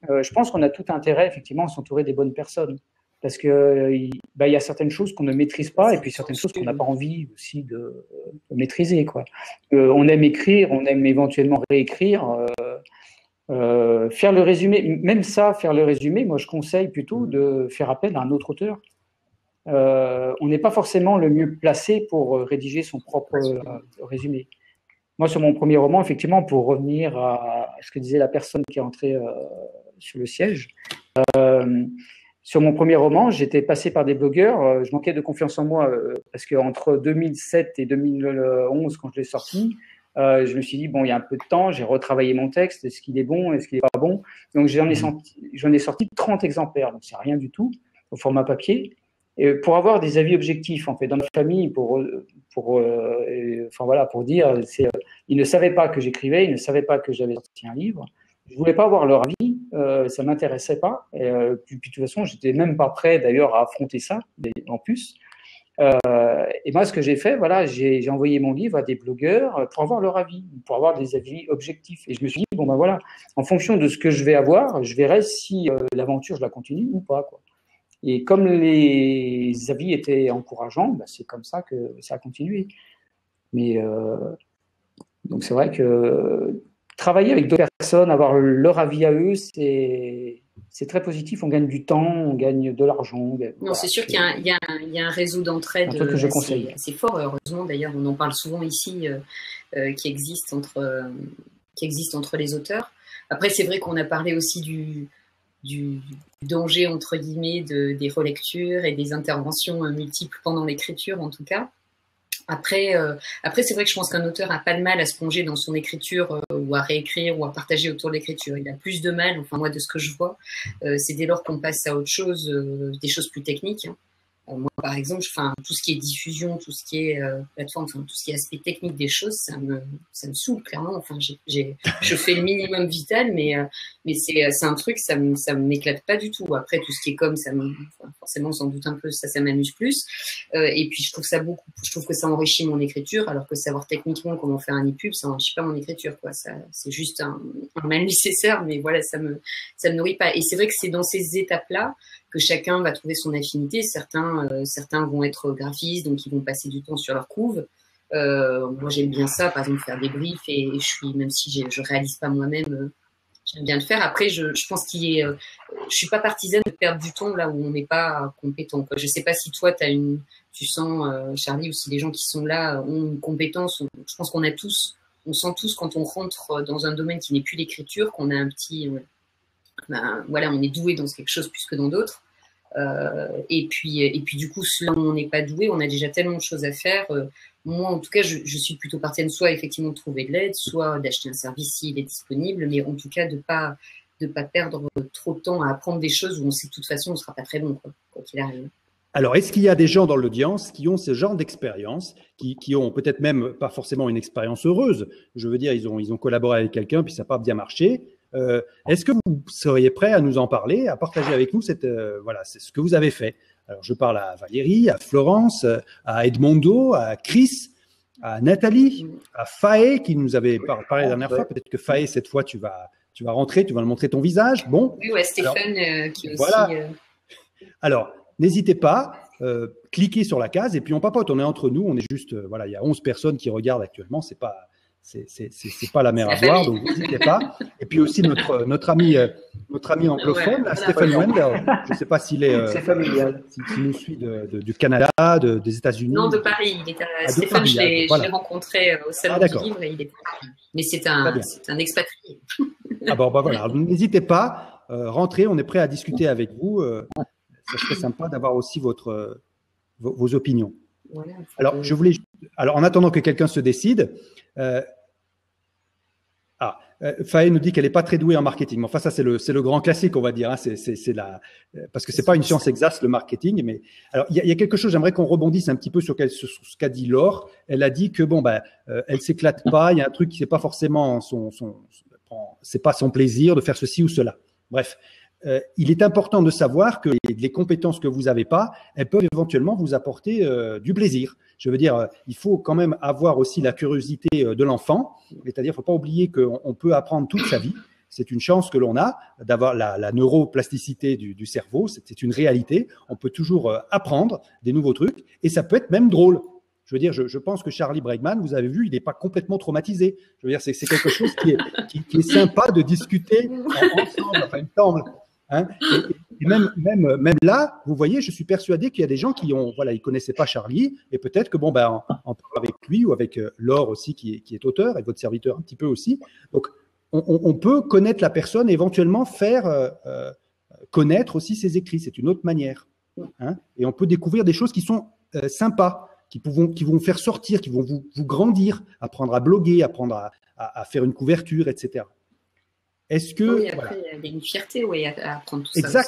Je pense qu'on a tout intérêt effectivement à s'entourer des bonnes personnes parce que il y a certaines choses qu'on ne maîtrise pas et puis certaines choses qu'on n'a pas envie aussi de maîtriser, quoi. On aime écrire, on aime éventuellement réécrire. Faire le résumé, même ça, faire le résumé, moi je conseille plutôt de faire appel à un autre auteur. On n'est pas forcément le mieux placé pour rédiger son propre résumé. Moi, sur mon premier roman, effectivement, pour revenir à ce que disait la personne qui est entrée sur le siège, sur mon premier roman, j'étais passé par des blogueurs, je manquais de confiance en moi parce qu'entre 2007 et 2011, quand je l'ai sorti, je me suis dit, bon, il y a un peu de temps, j'ai retravaillé mon texte, est-ce qu'il est bon, est-ce qu'il n'est pas bon? Donc, j'en ai sorti 30 exemplaires, donc c'est rien du tout, au format papier. Et pour avoir des avis objectifs, en fait, dans ma famille, enfin voilà, pour dire, ils ne savaient pas que j'écrivais, ils ne savaient pas que j'avais sorti un livre. Je voulais pas avoir leur avis, ça m'intéressait pas. Et puis de toute façon, j'étais même pas prêt d'ailleurs à affronter ça, en plus. Et moi, ce que j'ai fait, voilà, j'ai envoyé mon livre à des blogueurs pour avoir leur avis, pour avoir des avis objectifs. Et je me suis dit, bon ben voilà, en fonction de ce que je vais avoir, je verrai si l'aventure je la continue ou pas, quoi. Et comme les avis étaient encourageants, ben c'est comme ça que ça a continué. Mais donc c'est vrai que travailler avec d'autres personnes, avoir leur avis à eux, c'est très positif. On gagne du temps, on gagne de l'argent. Non, voilà, c'est sûr qu'il y a un réseau d'entraide assez fort. Heureusement, d'ailleurs, on en parle souvent ici, qui existe entre les auteurs. Après, c'est vrai qu'on a parlé aussi du danger, entre guillemets, des relectures et des interventions multiples pendant l'écriture, en tout cas. Après, c'est vrai que je pense qu'un auteur a pas de mal à se plonger dans son écriture ou à réécrire ou à partager autour de l'écriture. Il a plus de mal, enfin moi de ce que je vois, c'est dès lors qu'on passe à autre chose, des choses plus techniques. Hein. Moi, par exemple, tout ce qui est diffusion, tout ce qui est plateforme, tout ce qui est aspect technique des choses, ça me saoule clairement. Enfin, je fais le minimum vital, mais c'est un truc, ça m'éclate pas du tout. Après, tout ce qui est com, forcément, sans doute un peu, ça m'amuse plus. Et puis, je trouve que ça enrichit mon écriture, alors que savoir techniquement comment faire un e-pub, ça enrichit pas mon écriture, quoi. C'est juste un mal nécessaire, mais voilà, ça me nourrit pas. Et c'est vrai que c'est dans ces étapes-là que chacun va trouver son affinité. Certains vont être graphistes, donc ils vont passer du temps sur leur couve. Moi, j'aime bien ça, par exemple, faire des briefs, et même si je réalise pas moi-même, j'aime bien le faire. Après, je pense je suis pas partisane de perdre du temps là où on n'est pas compétent, quoi. Je sais pas si toi, tu sens, Charlie, ou si les gens qui sont là ont une compétence. Je pense on sent tous quand on rentre dans un domaine qui n'est plus l'écriture, qu'on a un petit, voilà, on est doué dans quelque chose plus que dans d'autres. Et puis du coup, là où on n'est pas doué, on a déjà tellement de choses à faire. Moi, en tout cas, je suis plutôt partisan soit effectivement de trouver de l'aide, soit d'acheter un service s'il est disponible, mais en tout cas de pas perdre trop de temps à apprendre des choses où on sait de toute façon on sera pas très bon, quoi qu'il arrive. Alors, est-ce qu'il y a des gens dans l'audience qui ont ce genre d'expérience, qui ont peut-être même pas forcément une expérience heureuse? Je veux dire, ils ont collaboré avec quelqu'un puis ça n'a pas bien marché. Est-ce que vous seriez prêt à nous en parler, à partager avec nous c'est ce que vous avez fait? Alors, je parle à Valérie, à Florence, à Edmondo, à Chris, à Nathalie, à Faye qui nous avait parlé la dernière fois. Peut-être que Faye, cette fois, tu vas rentrer, tu vas nous montrer ton visage. Bon. Oui, ouais, Stéphane qui aussi. Voilà. Alors, n'hésitez pas, cliquez sur la case et puis on papote. On est entre nous, on est juste, il y a 11 personnes qui regardent actuellement. C'est pas la mer à boire, donc n'hésitez pas. Et puis aussi notre ami anglophone, là, Stéphane Wendell. Je ne sais pas s'il est s'il nous suit du Canada, des États-Unis. Non, de Paris. Stéphane, je l'ai rencontré au salon du livre et il est Paris. Mais c'est un expatrié. Voilà. N'hésitez pas, rentrez, on est prêt à discuter avec vous. Ça serait sympa d'avoir aussi vos opinions. Voilà, alors, en attendant que quelqu'un se décide, Faye nous dit qu'elle n'est pas très douée en marketing. Enfin, ça, c'est le grand classique, on va dire. Hein. Parce que c'est pas une science exacte, le marketing. Mais alors, il y a quelque chose. J'aimerais qu'on rebondisse un petit peu sur ce qu'a dit Laure. Elle a dit que elle s'éclate pas. Il y a un truc qui c'est pas forcément c'est pas son plaisir de faire ceci ou cela. Bref. Il est important de savoir que les compétences que vous n'avez pas, elles peuvent éventuellement vous apporter du plaisir. Je veux dire, il faut quand même avoir aussi la curiosité de l'enfant, c'est-à-dire, il ne faut pas oublier qu'on peut apprendre toute sa vie. C'est une chance que l'on a d'avoir la neuroplasticité du cerveau, c'est une réalité. On peut toujours apprendre des nouveaux trucs et ça peut être même drôle. Je veux dire, je pense que Charlie Bregman, vous avez vu, il n'est pas complètement traumatisé. Je veux dire, c'est quelque chose qui est sympa de discuter ensemble, enfin, il me semble. Hein, et même là, vous voyez, je suis persuadé qu'il y a des gens qui ils connaissaient pas Charlie, et peut-être que on parle avec lui ou avec Laure aussi qui est auteur et votre serviteur un petit peu aussi. Donc, on peut connaître la personne et éventuellement faire connaître aussi ses écrits. C'est une autre manière. Hein, et on peut découvrir des choses qui sont sympas, qui vont faire sortir, qui vont vous grandir, apprendre à bloguer, apprendre à faire une couverture, etc. Est-ce que oui, après, il y a une fierté à apprendre tout ça.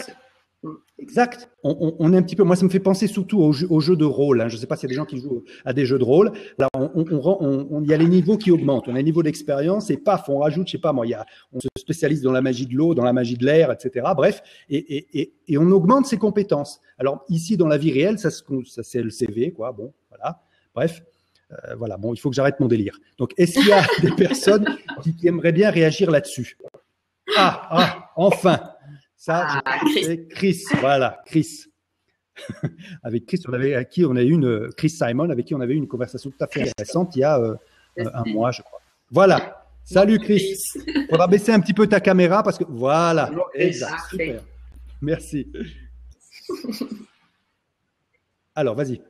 Exact. On est un petit peu. Moi, ça me fait penser surtout aux jeux de rôle. Hein. Je ne sais pas s'il y a des gens qui jouent à des jeux de rôle. Là, il y a les niveaux qui augmentent. On a les niveaux d'expérience et paf, on rajoute, je sais pas moi, on se spécialise dans la magie de l'eau, dans la magie de l'air, etc. Bref, et on augmente ses compétences. Alors ici, dans la vie réelle, ça c'est le CV, quoi. Bon, voilà. Bref. Bon, il faut que j'arrête mon délire. Donc, est-ce qu'il y a des personnes qui aimeraient bien réagir là-dessus? Enfin, ça, c'est Chris. Voilà, Chris. Avec Chris, Chris Simon, avec qui on avait eu une conversation tout à fait intéressante il y a un mois, je crois. Voilà. Salut Chris. Il faudra baisser un petit peu ta caméra parce que voilà. Exact. Super. Merci. Alors, vas-y.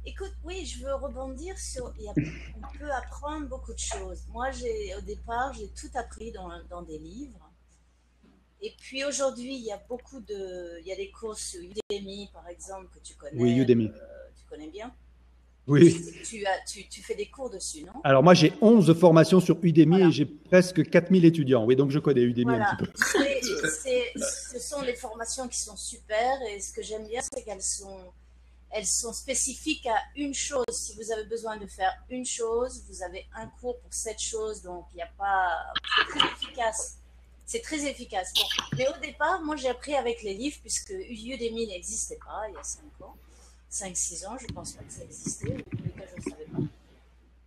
Écoute, oui, je veux rebondir sur. On peut apprendre beaucoup de choses. Moi, au départ, j'ai tout appris dans des livres. Et puis aujourd'hui, il y a des cours sur Udemy, par exemple, que tu connais. Oui, Udemy. Tu connais bien. Oui. Tu fais des cours dessus, non? Alors moi, j'ai 11 formations sur Udemy et j'ai presque 4000 étudiants. Oui, donc je connais Udemy un petit peu. Ce sont des formations qui sont super et ce que j'aime bien, c'est qu'elles elles sont spécifiques à une chose. Si vous avez besoin de faire une chose, vous avez un cours pour cette chose, donc il n'y a pas... C'est très efficace. C'est très efficace. Bon. Mais au départ, moi, j'ai appris avec les livres, puisque Udemy n'existait pas il y a 5 ans. 5-6 ans, je ne pense pas que ça existait. En tous les cas, je ne savais pas.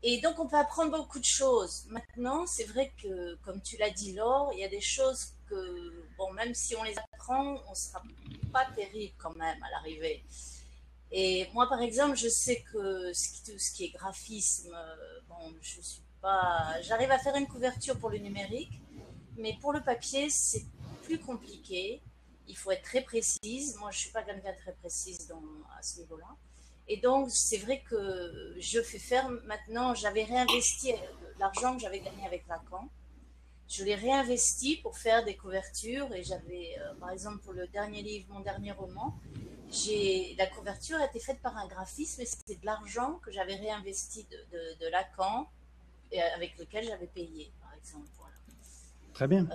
Et donc, on peut apprendre beaucoup de choses. Maintenant, c'est vrai que, comme tu l'as dit, Laure, il y a des choses que, bon, même si on les apprend, on ne sera pas terrible quand même à l'arrivée. Et moi, par exemple, je sais que ce qui est graphisme, bon, je suis pas... J'arrive à faire une couverture pour le numérique, mais pour le papier, c'est plus compliqué. Il faut être très précise. Moi, je ne suis pas quelqu'un de très précise à ce niveau-là. Et donc, c'est vrai que je fais faire maintenant, j'avais réinvesti l'argent que j'avais gagné avec Lacan. Je l'ai réinvesti pour faire des couvertures. Et j'avais, par exemple, pour le dernier livre, mon dernier roman, la couverture a été faite par un graphiste, mais c'était de l'argent que j'avais réinvesti de Lacan, et avec lequel j'avais payé, par exemple. Voilà. Très bien.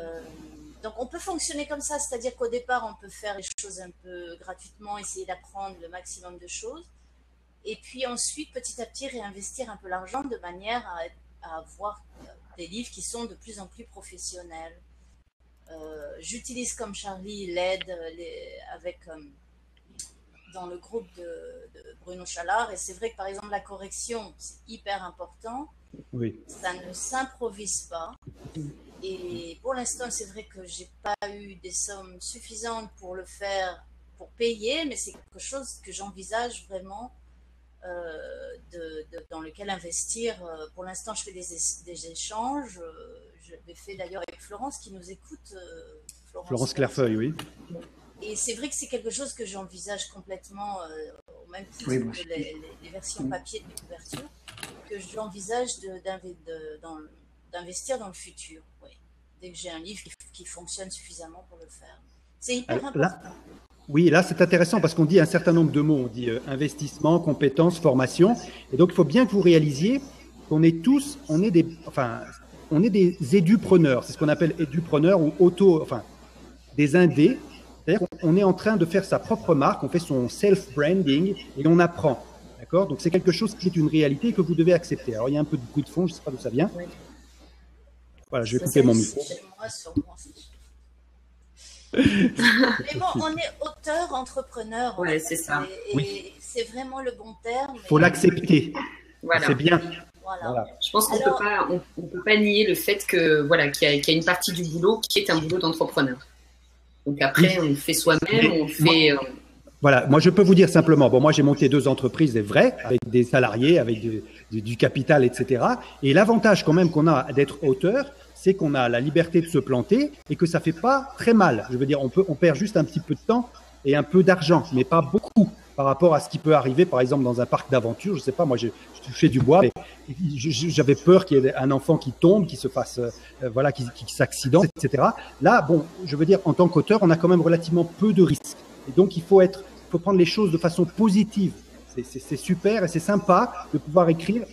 Donc, on peut fonctionner comme ça, c'est-à-dire qu'au départ, on peut faire les choses un peu gratuitement, essayer d'apprendre le maximum de choses, et puis ensuite, petit à petit, réinvestir un peu l'argent de manière à avoir des livres qui sont de plus en plus professionnels. J'utilise comme Charlie l'aide avec... dans le groupe de Bruno Chalard, et c'est vrai que par exemple la correction, c'est hyper important. Oui. Ça ne s'improvise pas. Et pour l'instant, c'est vrai que j'ai pas eu des sommes suffisantes pour le faire, pour payer, mais c'est quelque chose que j'envisage vraiment dans lequel investir. Pour l'instant, je fais des échanges. Je l'ai fait d'ailleurs avec Florence qui nous écoute. Florence Clairefeuille, oui. Et c'est vrai que c'est quelque chose que j'envisage complètement, au même titre oui, que les versions papier de couverture, que j'envisage d'investir dans le futur. Oui. Dès que j'ai un livre qui fonctionne suffisamment pour le faire. C'est hyper important. Oui, là c'est intéressant parce qu'on dit un certain nombre de mots. On dit investissement, compétences, formation. Et donc il faut bien que vous réalisiez qu'on est tous, on est des édupreneurs. C'est ce qu'on appelle édupreneurs ou des indés. C'est-à-dire qu'on est en train de faire sa propre marque, on fait son self-branding et on apprend. D'accord ? Donc, c'est quelque chose qui est une réalité que vous devez accepter. Alors, il y a un peu de bruit de fond, je ne sais pas d'où ça vient. Oui. Voilà, je vais couper mon micro. Mais bon, on est auteur, entrepreneur. Oui, c'est ça. Et c'est vraiment le bon terme. Il faut l'accepter. Voilà. C'est bien. Voilà. Je pense qu'on ne peut pas nier le fait que, voilà, qu'il y a une partie du boulot qui est un boulot d'entrepreneur. Donc après, on fait soi-même, on fait... Voilà, moi je peux vous dire simplement, bon moi j'ai monté 2 entreprises, c'est vrai, avec des salariés, avec du capital, etc. Et l'avantage quand même qu'on a d'être auteur, c'est qu'on a la liberté de se planter et que ça fait pas très mal. Je veux dire, on perd juste un petit peu de temps et un peu d'argent, mais pas beaucoup par rapport à ce qui peut arriver, par exemple, dans un parc d'aventure. Je sais pas, moi je touchais du bois, mais j'avais peur qu'il y ait un enfant qui tombe, qui se fasse, qui s'accidente, etc. Là, bon, je veux dire, en tant qu'auteur, on a quand même relativement peu de risques. Et donc, il faut prendre les choses de façon positive. C'est super et c'est sympa de pouvoir écrire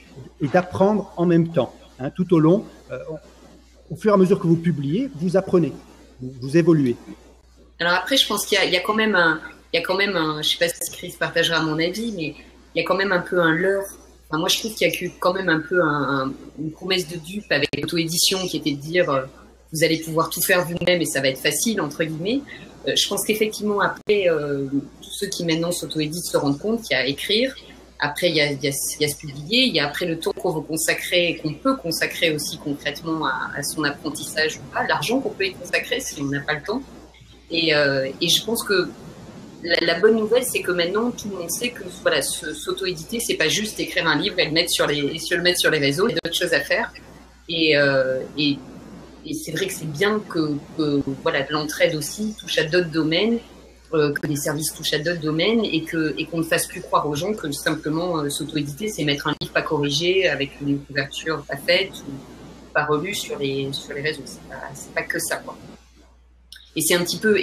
et d'apprendre en même temps. Hein, tout au long, au fur et à mesure que vous publiez, vous apprenez, vous évoluez. Alors après, je pense qu'il y a quand même un, je sais pas si Chris partagera mon avis, mais il y a quand même un peu un leurre. Enfin, moi, je trouve qu'il y a quand même un peu une promesse de dupe avec l'auto-édition qui était de dire vous allez pouvoir tout faire vous-même et ça va être facile, entre guillemets. Je pense qu'effectivement, après, tous ceux qui maintenant s'auto-éditent se rendent compte qu'il y a à écrire. Après, il y a se publier. Il y a après le temps qu'on veut consacrer et qu'on peut consacrer aussi concrètement à son apprentissage ou pas, l'argent qu'on peut y consacrer si on n'a pas le temps. Et je pense que la bonne nouvelle, c'est que maintenant, tout le monde sait que voilà, s'auto-éditer, c'est pas juste écrire un livre et le mettre sur les réseaux. Il y a d'autres choses à faire. Et c'est vrai que c'est bien que voilà, l'entraide aussi touche à d'autres domaines, que les services touchent à d'autres domaines et qu'on ne fasse plus croire aux gens que simplement s'auto-éditer, c'est mettre un livre pas corrigé avec une couverture pas faite ou pas relue sur les réseaux. C'est pas que ça, quoi. Et c'est un petit peu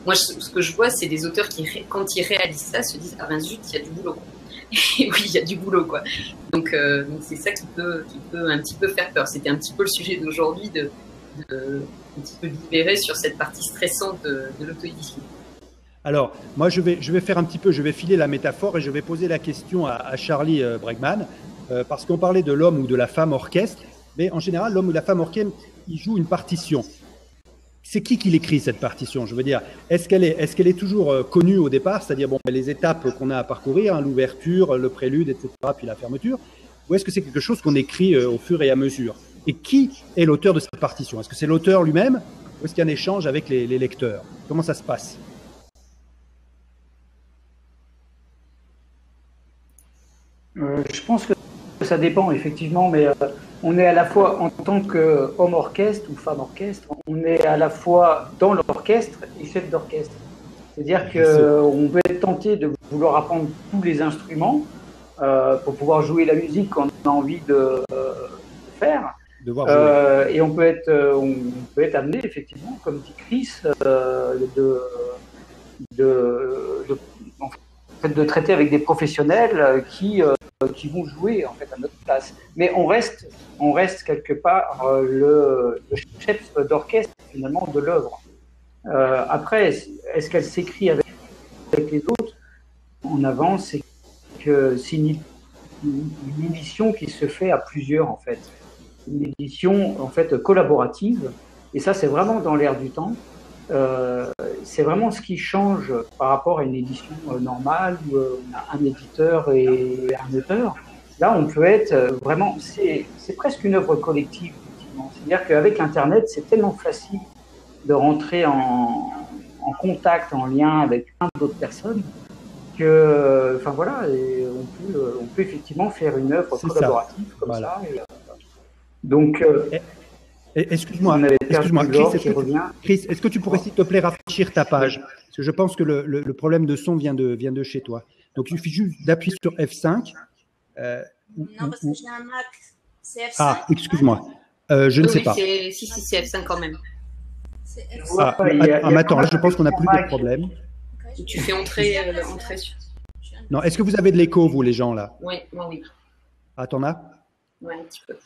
moi, ce que je vois, c'est des auteurs qui, quand ils réalisent ça, se disent « Ah ben zut, il y a du boulot. » Et oui, il y a du boulot, quoi. Donc c'est ça qui peut un petit peu faire peur. C'était un petit peu le sujet d'aujourd'hui, un petit peu libérer sur cette partie stressante de l'auto-édition. Alors, moi, je vais faire un petit peu, je vais filer la métaphore et je vais poser la question à Charlie Bregman, parce qu'on parlait de l'homme ou de la femme orchestre, mais en général, l'homme ou la femme orchestre, il joue une partition. C'est qui l'écrit, cette partition? Je veux dire, est-ce qu'elle est toujours connue au départ, c'est-à-dire les étapes qu'on a à parcourir, hein, l'ouverture, le prélude, etc., puis la fermeture, ou est-ce que c'est quelque chose qu'on écrit au fur et à mesure? Et qui est l'auteur de cette partition? Est-ce que c'est l'auteur lui-même ou est-ce qu'il y a un échange avec les lecteurs? Comment ça se passe? Je pense que ça dépend effectivement, mais on est à la fois en tant qu'homme orchestre ou femme orchestre, on est à la fois dans l'orchestre et chef d'orchestre. C'est-à-dire qu'on peut être tenté de vouloir apprendre tous les instruments pour pouvoir jouer la musique qu'on a envie de faire. Et on peut être amené effectivement, comme dit Chris, de traiter avec des professionnels qui vont jouer en fait à notre place. Mais on reste quelque part le chef d'orchestre finalement de l'œuvre. Après, est-ce qu'elle s'écrit avec les autres? En avant, c'est une édition qui se fait à plusieurs en fait. Une édition en fait collaborative. Et ça, c'est vraiment dans l'air du temps. C'est vraiment ce qui change par rapport à une édition normale où on a un éditeur et un auteur. Là, on peut être vraiment, c'est presque une œuvre collective. C'est-à-dire qu'avec Internet, c'est tellement facile de rentrer en contact, en lien avec plein d'autres personnes que, enfin voilà, et on peut effectivement faire une œuvre collaborative comme ça. Et, donc, excuse-moi, Chris, est-ce que tu pourrais s'il te plaît rafraîchir ta page? Parce que je pense que le problème de son vient de chez toi. Donc, il suffit juste d'appuyer sur F5. Non, parce que j'ai un Mac. C'est F5. Ah, excuse-moi. Je ne sais pas. Si, c'est F5 quand même. Attends, là, je pense qu'on n'a plus de problème. Tu fais entrer sur. Non, est-ce que vous avez de l'écho, vous, les gens, là? Oui, moi, oui. Ah, t'en as? Oui, un petit peu.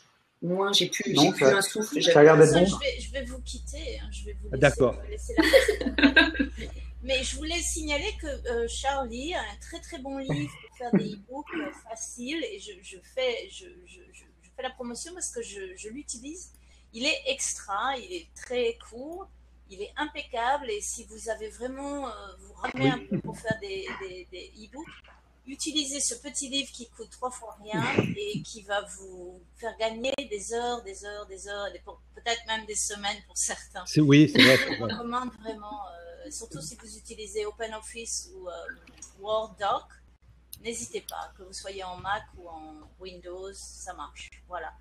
Moi, j'ai plus un souffle. Ça a l'air d'être bon. Je vais vous quitter. Je vais vous laisser, d'accord. Mais je voulais signaler que Charlie a un très très bon livre pour faire des e-books faciles et je fais la promotion parce que je l'utilise. Il est extra, il est très court, il est impeccable et si vous avez vraiment vous ramez un peu pour faire des e-books, utilisez ce petit livre qui coûte 3 fois rien et qui va vous faire gagner des heures, peut-être même des semaines pour certains. Oui, c'est vrai. Je recommande vraiment, surtout si vous utilisez OpenOffice ou Word Doc, n'hésitez pas, que vous soyez en Mac ou en Windows, ça marche. Voilà.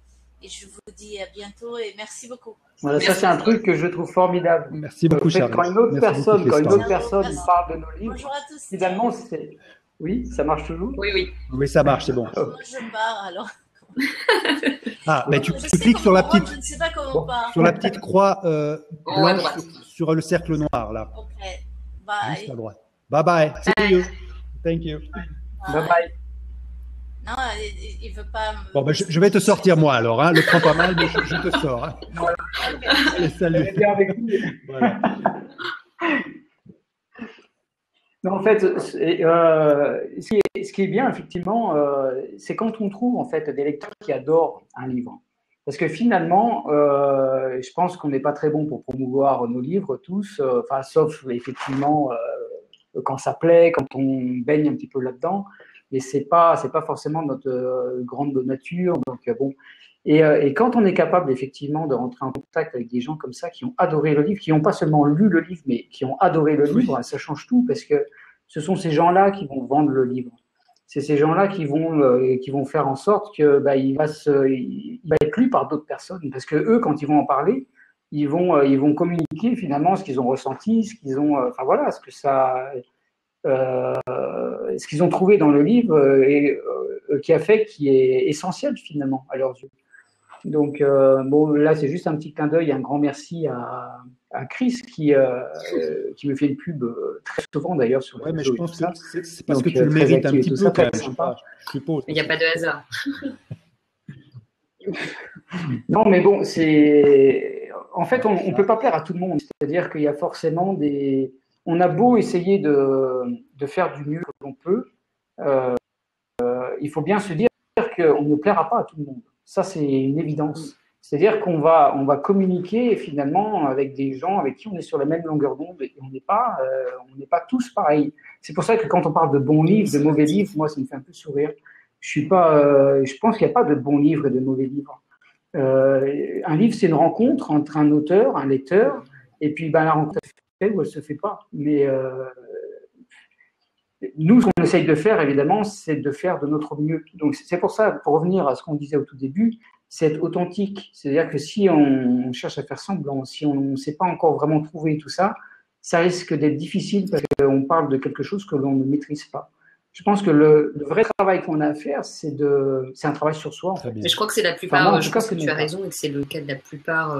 Et je vous dis à bientôt et merci beaucoup. Voilà, ça c'est un truc que je trouve formidable. Merci beaucoup, Charles. Quand une autre personne parle de nos livres, bonjour à tous. Finalement, c'est... Oui, ça marche toujours? Oui, ça marche, c'est bon. Moi, je pars alors. Ah, mais tu cliques sur la petite. Je ne sais pas comment on part. Sur la petite croix blanche sur le cercle noir là. Ok. Bye. Juste à droite. Bye bye. See you. Thank you. Bye bye. Non, il veut pas. Bon, ben, je vais te sortir moi alors. Hein. Le prends pas mal, mais je te sors. Hein. Okay. Allez, salut. Voilà. Non, en fait, ce qui est bien, effectivement, c'est quand on trouve en fait des lecteurs qui adorent un livre. Parce que finalement, je pense qu'on n'est pas très bon pour promouvoir nos livres tous, sauf effectivement quand ça plaît, quand on baigne un petit peu là-dedans. Mais c'est pas forcément notre grande nature. Donc bon. Et quand on est capable effectivement de rentrer en contact avec des gens comme ça qui ont adoré le livre, qui n'ont pas seulement lu le livre, mais qui ont adoré le livre, ça change tout parce que ce sont ces gens-là qui vont vendre le livre. C'est ces gens-là qui vont faire en sorte que il va être lu par d'autres personnes parce que eux, quand ils vont en parler, ils vont communiquer finalement ce qu'ils ont ressenti, ce qu'ils ont, ce qu'ils ont trouvé dans le livre et qui est essentiel finalement à leurs yeux. Donc, là, c'est juste un petit clin d'œil, un grand merci à Chris qui me fait une pub très souvent d'ailleurs sur les réseaux. Mais je pense que c'est parce que tu le mérites un petit peu quand même. Je suppose. Il n'y a pas de hasard. Non, mais bon, en fait, on ne peut pas plaire à tout le monde. C'est-à-dire qu'il y a forcément on a beau essayer de faire du mieux que l'on peut, il faut bien se dire qu'on ne plaira pas à tout le monde. Ça, c'est une évidence. C'est-à-dire qu'on va communiquer finalement avec des gens avec qui on est sur la même longueur d'onde et on n'est pas tous pareils. C'est pour ça que quand on parle de bons livres, de mauvais livres, moi, ça me fait un peu sourire. Je pense qu'il n'y a pas de bons livres et de mauvais livres. Un livre, c'est une rencontre entre un auteur, un lecteur, et puis la rencontre se fait ou elle se fait pas. Mais nous, ce qu'on essaye de faire, évidemment, c'est de faire de notre mieux. Donc, c'est pour ça, pour revenir à ce qu'on disait au tout début, c'est être authentique. C'est-à-dire que si on cherche à faire semblant, si on ne sait pas encore vraiment trouver tout ça, ça risque d'être difficile parce qu'on parle de quelque chose que l'on ne maîtrise pas. Je pense que le vrai travail qu'on a à faire, c'est un travail sur soi. En fait. Mais je crois que c'est la plupart, je pense que tu as raison et que c'est le cas de la plupart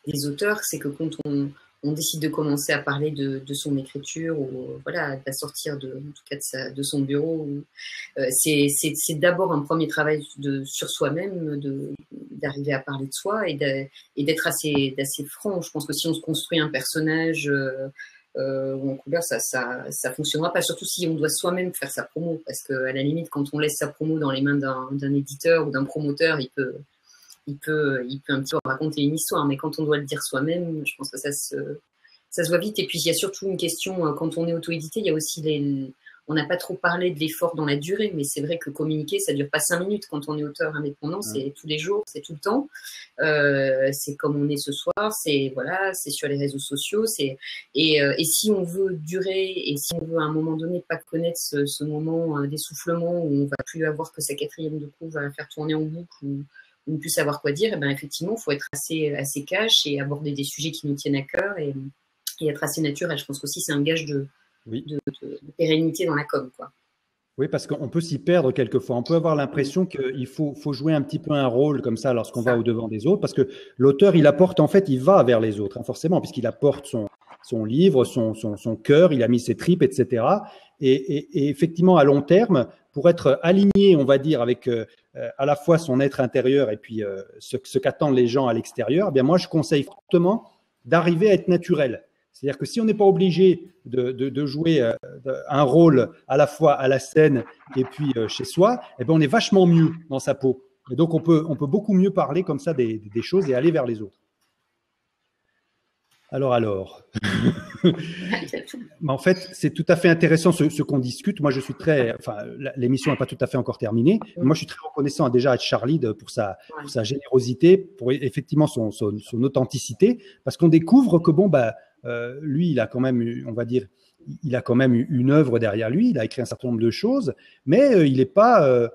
des auteurs, c'est que quand on décide de commencer à parler de son écriture ou voilà, de sortir en tout cas de son bureau, c'est d'abord un premier travail sur soi-même, d'arriver à parler de soi et d'être assez franc. Je pense que si on se construit un personnage ou en couleur, ça fonctionnera pas, surtout si on doit soi-même faire sa promo, parce que à la limite, quand on laisse sa promo dans les mains d'un éditeur ou d'un promoteur, il peut un petit peu raconter une histoire, mais quand on doit le dire soi-même, je pense que ça se voit vite. Et puis il y a surtout une question, quand on est auto-édité, il y a aussi on n'a pas trop parlé de l'effort dans la durée, mais c'est vrai que communiquer, ça dure pas 5 minutes quand on est auteur indépendant, c'est tous les jours, c'est tout le temps. C'est comme on est ce soir, c'est sur les réseaux sociaux, et si on veut durer et si on veut à un moment donné pas connaître ce moment d'essoufflement où on va plus avoir que sa 4e de coup va faire tourner en boucle ou ne plus savoir quoi dire, et ben effectivement, il faut être assez cash et aborder des sujets qui nous tiennent à cœur et être assez naturel. Je pense qu'aussi c'est un gage de pérennité dans la com, quoi. Oui, parce qu'on peut s'y perdre quelquefois. On peut avoir l'impression qu'il faut jouer un petit peu un rôle comme ça lorsqu'on va au-devant des autres, parce que l'auteur, il apporte, en fait, il va vers les autres, hein, forcément, puisqu'il apporte son livre, son cœur, il a mis ses tripes, etc. Et effectivement, à long terme, pour être aligné, on va dire, avec à la fois son être intérieur et puis ce qu'attendent les gens à l'extérieur, eh bien moi, je conseille fortement d'arriver à être naturel. C'est-à-dire que si on n'est pas obligé de jouer un rôle à la fois à la scène et puis chez soi, eh bien on est vachement mieux dans sa peau. Et donc on peut beaucoup mieux parler comme ça des choses et aller vers les autres. Alors. Mais en fait, c'est tout à fait intéressant ce qu'on discute. Moi, je suis l'émission n'est pas tout à fait encore terminée. Moi, je suis très reconnaissant déjà à Charlie pour sa générosité, pour effectivement son authenticité, parce qu'on découvre que lui, il a quand même, on va dire, il a quand même une œuvre derrière lui. Il a écrit un certain nombre de choses, mais il n'est pas,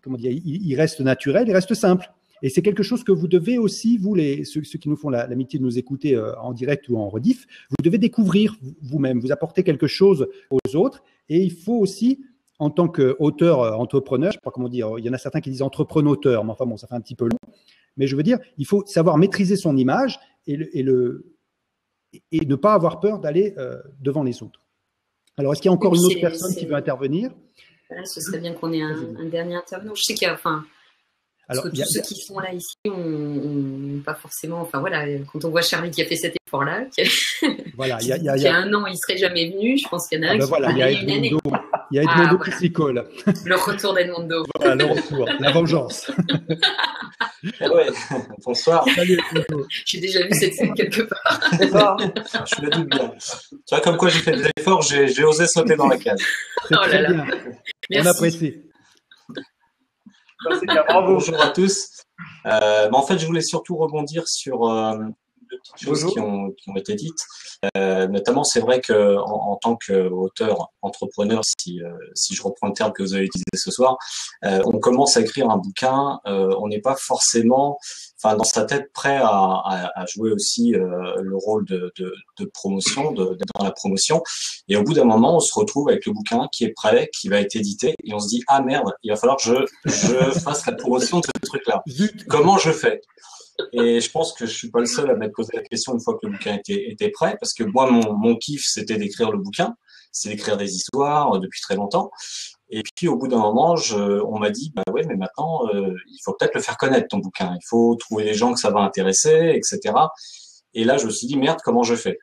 il reste naturel, il reste simple. Et c'est quelque chose que vous devez aussi, vous, ceux qui nous font l'amitié de nous écouter en direct ou en rediff, vous devez découvrir vous-même, vous apporter quelque chose aux autres. Et il faut aussi, en tant qu'auteur, entrepreneur, je ne sais pas comment dire, il y en a certains qui disent entrepreneur, mais enfin bon, ça fait un petit peu long. Mais je veux dire, il faut savoir maîtriser son image et ne pas avoir peur d'aller devant les autres. Alors, est-ce qu'il y a encore une autre personne qui veut intervenir ? Ce serait bien qu'on ait un dernier intervenant. Je sais qu'il y a… Parce que tous ceux qui sont là ici, on pas forcément. Enfin voilà, quand on voit Charlie qui a fait cet effort-là, qui a 1 an, il serait jamais venu. Je pense qu'il y en a un qui a une année. Il y a Edmondo qui s'y colle. Le retour d'Edmondo. Voilà, le retour, la vengeance. Ouais, bonsoir. Salut Edmondo. J'ai déjà vu cette scène quelque part. Je me doute bien. Tu vois, comme quoi j'ai fait des efforts, j'ai osé sauter dans la case. C'est très bien. Merci. On apprécie. Bonjour à tous. En fait, je voulais surtout rebondir sur deux petites choses qui ont été dites. Notamment, c'est vrai que en tant qu'auteur, entrepreneur, si je reprends le terme que vous avez utilisé ce soir, on commence à écrire un bouquin, on n'est pas forcément, dans sa tête, prêt à jouer aussi le rôle de promotion, dans la promotion. Et au bout d'un moment, on se retrouve avec le bouquin qui est prêt, qui va être édité, et on se dit ah merde, il va falloir que je fasse la promotion de ce truc-là. Comment je fais? Et je pense que je suis pas le seul à m'être posé la question une fois que le bouquin était prêt, parce que moi, mon kiff, c'était d'écrire le bouquin, c'est d'écrire des histoires depuis très longtemps. Et puis, au bout d'un moment, on m'a dit, bah ouais, mais maintenant, il faut peut-être le faire connaître, ton bouquin. Il faut trouver les gens que ça va intéresser, etc. Et là, je me suis dit, merde, comment je fais?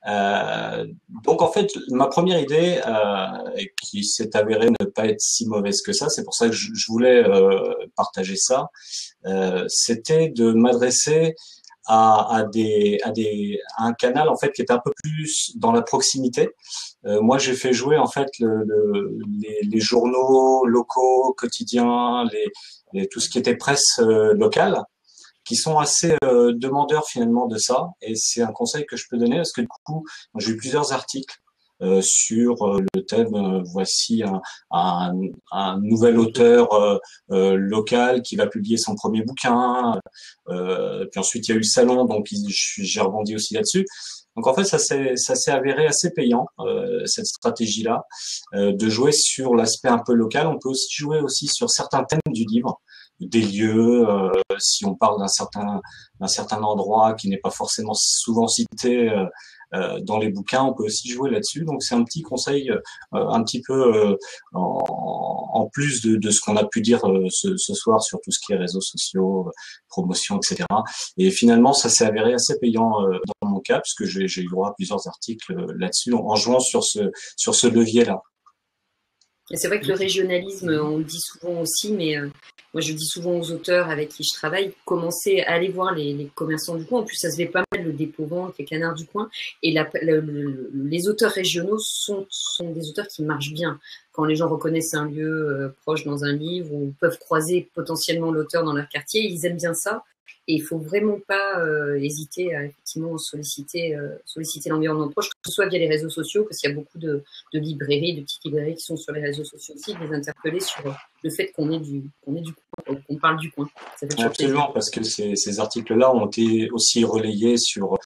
Donc en fait, ma première idée, qui s'est avérée ne pas être si mauvaise que ça, c'est pour ça que je voulais partager ça, c'était de m'adresser à un canal en fait qui était un peu plus dans la proximité. Moi, j'ai fait jouer en fait les journaux locaux, quotidiens, tout ce qui était presse locale, qui sont assez demandeurs finalement de ça. Et c'est un conseil que je peux donner parce que du coup, j'ai eu plusieurs articles sur le thème voici un nouvel auteur local qui va publier son premier bouquin. Puis ensuite, il y a eu le salon, donc j'ai rebondi aussi là-dessus. Donc en fait, ça s'est avéré assez payant, cette stratégie-là, de jouer sur l'aspect un peu local. On peut aussi jouer aussi sur certains thèmes du livre, des lieux, si on parle d'un certain endroit qui n'est pas forcément souvent cité dans les bouquins, on peut aussi jouer là-dessus. Donc c'est un petit conseil un petit peu en plus de ce qu'on a pu dire ce soir sur tout ce qui est réseaux sociaux, promotion, etc. Et finalement, ça s'est avéré assez payant dans mon cas, puisque j'ai eu droit à plusieurs articles là-dessus en jouant sur ce levier-là. Et c'est vrai que le régionalisme, on le dit souvent aussi, mais moi je dis souvent aux auteurs avec qui je travaille, commencez à aller voir les commerçants du coin. En plus, ça se fait pas mal, le dépôt-vente, les canards du coin. Et les auteurs régionaux sont des auteurs qui marchent bien. Quand les gens reconnaissent un lieu proche dans un livre ou peuvent croiser potentiellement l'auteur dans leur quartier, ils aiment bien ça. Et il faut vraiment pas hésiter à effectivement solliciter l'environnement proche, que ce soit via les réseaux sociaux, parce qu'il y a beaucoup de librairies, de petites librairies qui sont sur les réseaux sociaux aussi, de les interpeller sur le fait qu'on est du coin, qu'on parle du coin. Ça fait absolument, parce que ces articles-là ont été aussi relayés sur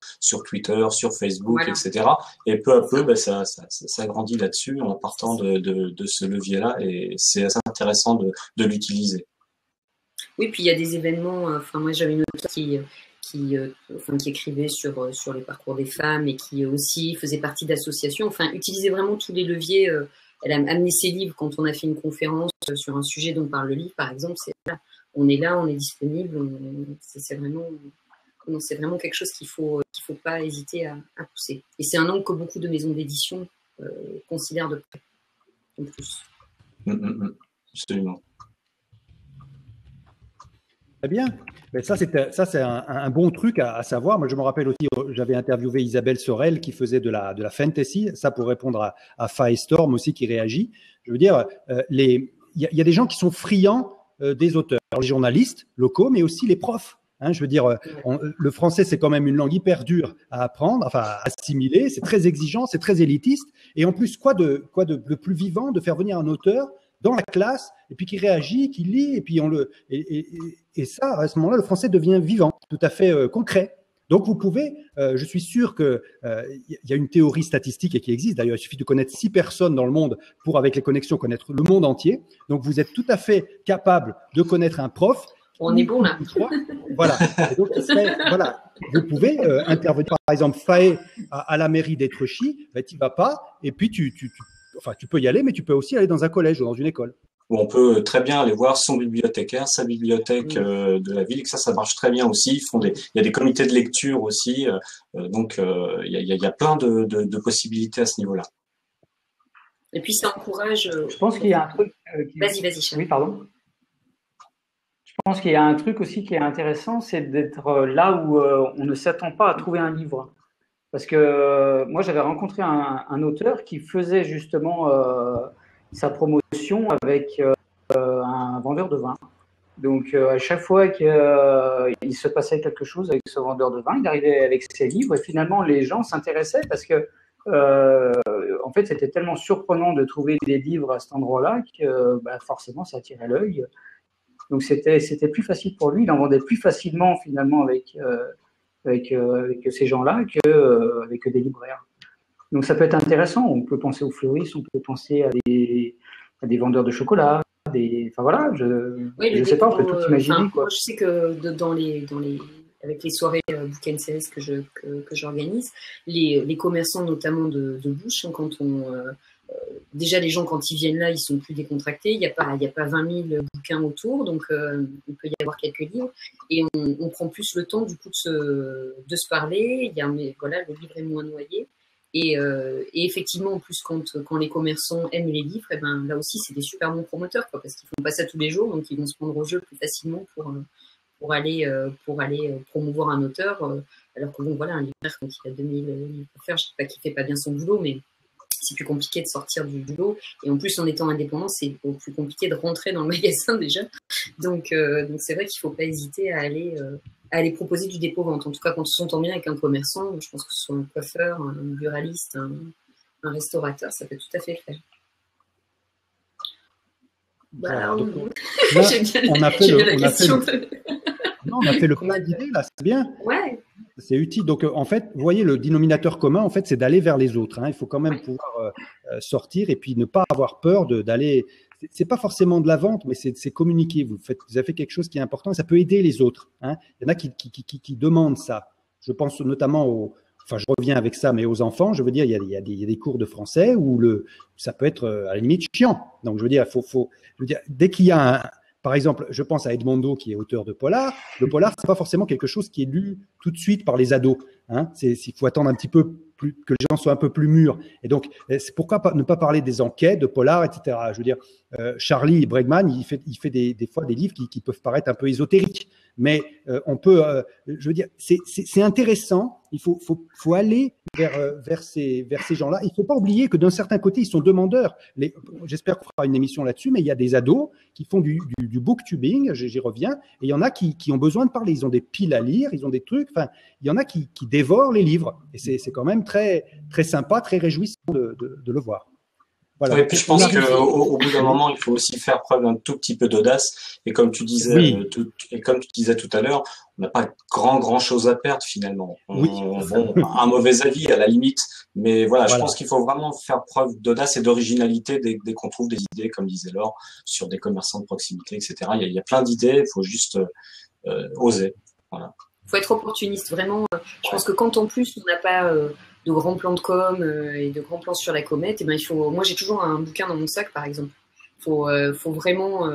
Twitter, sur Facebook, voilà, etc. Et peu à peu, ça grandit là-dessus en partant de ce levier-là, et c'est assez intéressant de l'utiliser. Oui, puis il y a des événements. Enfin, moi, j'avais une auteure qui écrivait sur les parcours des femmes et qui aussi faisait partie d'associations. Enfin, utilisait vraiment tous les leviers. Elle a amené ses livres quand on a fait une conférence sur un sujet dont parle le livre, par exemple. On est là, on est disponible. C'est vraiment quelque chose qu'il faut pas hésiter à pousser. Et c'est un angle que beaucoup de maisons d'édition considèrent de près, en plus. Absolument. Très bien. Mais ça, c'est un bon truc à savoir. Moi, je me rappelle aussi, j'avais interviewé Isabelle Sorel qui faisait de la fantasy. Ça, pour répondre à Firestorm aussi qui réagit. Je veux dire, il y a des gens qui sont friands des auteurs, les journalistes locaux, mais aussi les profs. Je veux dire, le français, c'est quand même une langue hyper dure à apprendre, enfin à assimiler. C'est très exigeant, c'est très élitiste. Et en plus, quoi de plus vivant de faire venir un auteur dans la classe, et puis qui réagit, qui lit, et puis et ça, à ce moment-là, le français devient vivant, tout à fait concret. Donc, vous pouvez, je suis sûr qu'il y a une théorie statistique et qui existe. D'ailleurs, il suffit de connaître 6 personnes dans le monde pour, avec les connexions, connaître le monde entier. Donc, vous êtes tout à fait capable de connaître un prof. On est bon là. Voilà. Et donc, voilà. Vous pouvez intervenir, par exemple, Faé à la mairie d'Étrechy, tu ne vas pas, et puis tu peux y aller, mais tu peux aussi aller dans un collège ou dans une école. Où on peut très bien aller voir son bibliothécaire, sa bibliothèque de la ville, et que ça marche très bien aussi. Il y a des comités de lecture aussi, donc il y a plein de possibilités à ce niveau-là. Et puis ça encourage. Je pense qu'il y a un truc. Vas-y. Oui, pardon. Je pense qu'il y a un truc aussi qui est intéressant, c'est d'être là où on ne s'attend pas à trouver un livre. Parce que moi, j'avais rencontré un auteur qui faisait justement sa promotion avec un vendeur de vin. Donc, à chaque fois qu'il se passait quelque chose avec ce vendeur de vin, il arrivait avec ses livres et finalement, les gens s'intéressaient parce que, en fait, c'était tellement surprenant de trouver des livres à cet endroit-là que forcément, ça attirait l'œil. Donc, c'était plus facile pour lui. Il en vendait plus facilement finalement avec ces gens-là qu'avec des libraires. Donc ça peut être intéressant. On peut penser aux fleuristes, on peut penser à des vendeurs de chocolat. Enfin voilà, je ne sais pas, on peut tout imaginer. Moi, je sais que avec les soirées Book and Sales que j'organise, les commerçants notamment de bouche, quand déjà les gens quand ils viennent là, ils sont plus décontractés. Il y a pas 20 000 bouquins autour, donc il peut y avoir quelques livres et on prend plus le temps du coup de se parler. Le livre est moins noyé Et effectivement, en plus, quand les commerçants aiment les livres, et ben là aussi, c'est des super bons promoteurs, quoi, parce qu'ils font pas ça tous les jours, donc ils vont se prendre au jeu plus facilement pour aller promouvoir un auteur. Alors que bon, voilà, un libraire, quand il a 2000 livres à faire, je dis pas qu'il fait pas bien son boulot, mais c'est plus compliqué de sortir du lot. Et en plus, en étant indépendant, c'est plus compliqué de rentrer dans le magasin déjà. Donc c'est vrai qu'il faut pas hésiter à aller proposer du dépôt-vente. En tout cas, quand on s'entend bien avec un commerçant, je pense que ce soit un coiffeur, un buraliste, un restaurateur, ça peut tout à fait le faire. Voilà, on a fait le plein d'idées, là, c'est bien. Ouais. C'est utile. Donc, en fait, vous voyez, le dénominateur commun, en fait, c'est d'aller vers les autres. Hein. Il faut quand même pouvoir sortir et puis ne pas avoir peur d'aller. C'est pas forcément de la vente, mais c'est communiquer. Vous avez fait quelque chose qui est important et ça peut aider les autres. Hein. Il y en a qui demandent ça. Je pense notamment aux. Enfin, je reviens avec ça, mais aux enfants, je veux dire, il y a des cours de français où ça peut être à la limite chiant. Donc, je veux dire, dès qu'il y a par exemple, je pense à Edmondo qui est auteur de polar. Le polar, c'est pas forcément quelque chose qui est lu tout de suite par les ados. Hein. Il faut attendre un petit peu plus, que les gens soient un peu plus mûrs. Et donc, c'est pourquoi ne pas parler des enquêtes, de polar, etc. Je veux dire, Charlie Bregman, il fait des fois des livres qui peuvent paraître un peu ésotériques. Mais on peut, je veux dire, c'est intéressant. Il faut aller vers ces gens-là. Il ne faut pas oublier que d'un certain côté, ils sont demandeurs. J'espère qu'on fera une émission là-dessus, mais il y a des ados qui font du booktubing, j'y reviens, et il y en a qui ont besoin de parler. Ils ont des piles à lire, ils ont des trucs. Enfin, il y en a qui dévorent les livres. Et c'est quand même très, très sympa, très réjouissant de le voir. Voilà. Oui, puis je pense qu'au bout d'un moment, il faut aussi faire preuve d'un tout petit peu d'audace. Et comme tu disais, tout à l'heure, on n'a pas grand chose à perdre finalement. Un mauvais avis à la limite, mais voilà. Je pense qu'il faut vraiment faire preuve d'audace et d'originalité dès qu'on trouve des idées, comme disait Laure, sur des commerçants de proximité, etc. Il y a plein d'idées, il faut juste oser. Voilà. Il faut être opportuniste, vraiment. Je pense que quand en plus on n'a pas de grands plans de com et de grands plans sur la comète, et ben moi j'ai toujours un bouquin dans mon sac par exemple. Faut vraiment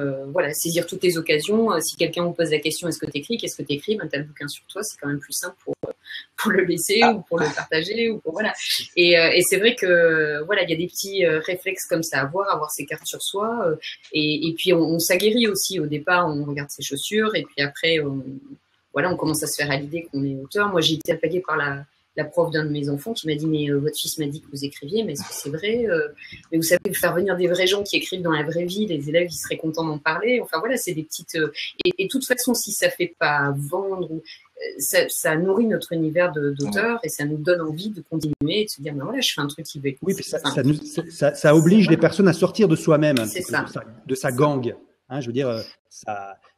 saisir toutes les occasions. Si quelqu'un vous pose la question est-ce que tu écris, qu'est-ce que tu écris, ben t'as le bouquin sur toi, c'est quand même plus simple pour le laisser ou pour le partager ou pour voilà. Et c'est vrai que voilà, il y a des petits réflexes comme ça à avoir ses cartes sur soi et puis on s'aguerrit aussi. Au départ, on regarde ses chaussures et puis après on commence à se faire à l'idée qu'on est auteur. Moi, j'ai été alpaguée par la prof d'un de mes enfants qui m'a dit mais votre fils m'a dit que vous écriviez, mais est-ce que c'est vrai mais vous savez, faire venir des vrais gens qui écrivent dans la vraie vie, les élèves ils seraient contents d'en parler. Enfin voilà, c'est des petites et de toute façon, si ça fait pas vendre, ça nourrit notre univers d'auteur et ça nous donne envie de continuer et de se dire ben voilà, je fais un truc qui va être oui, ça oblige les personnes à sortir de soi-même, de sa gang. Hein, je veux dire,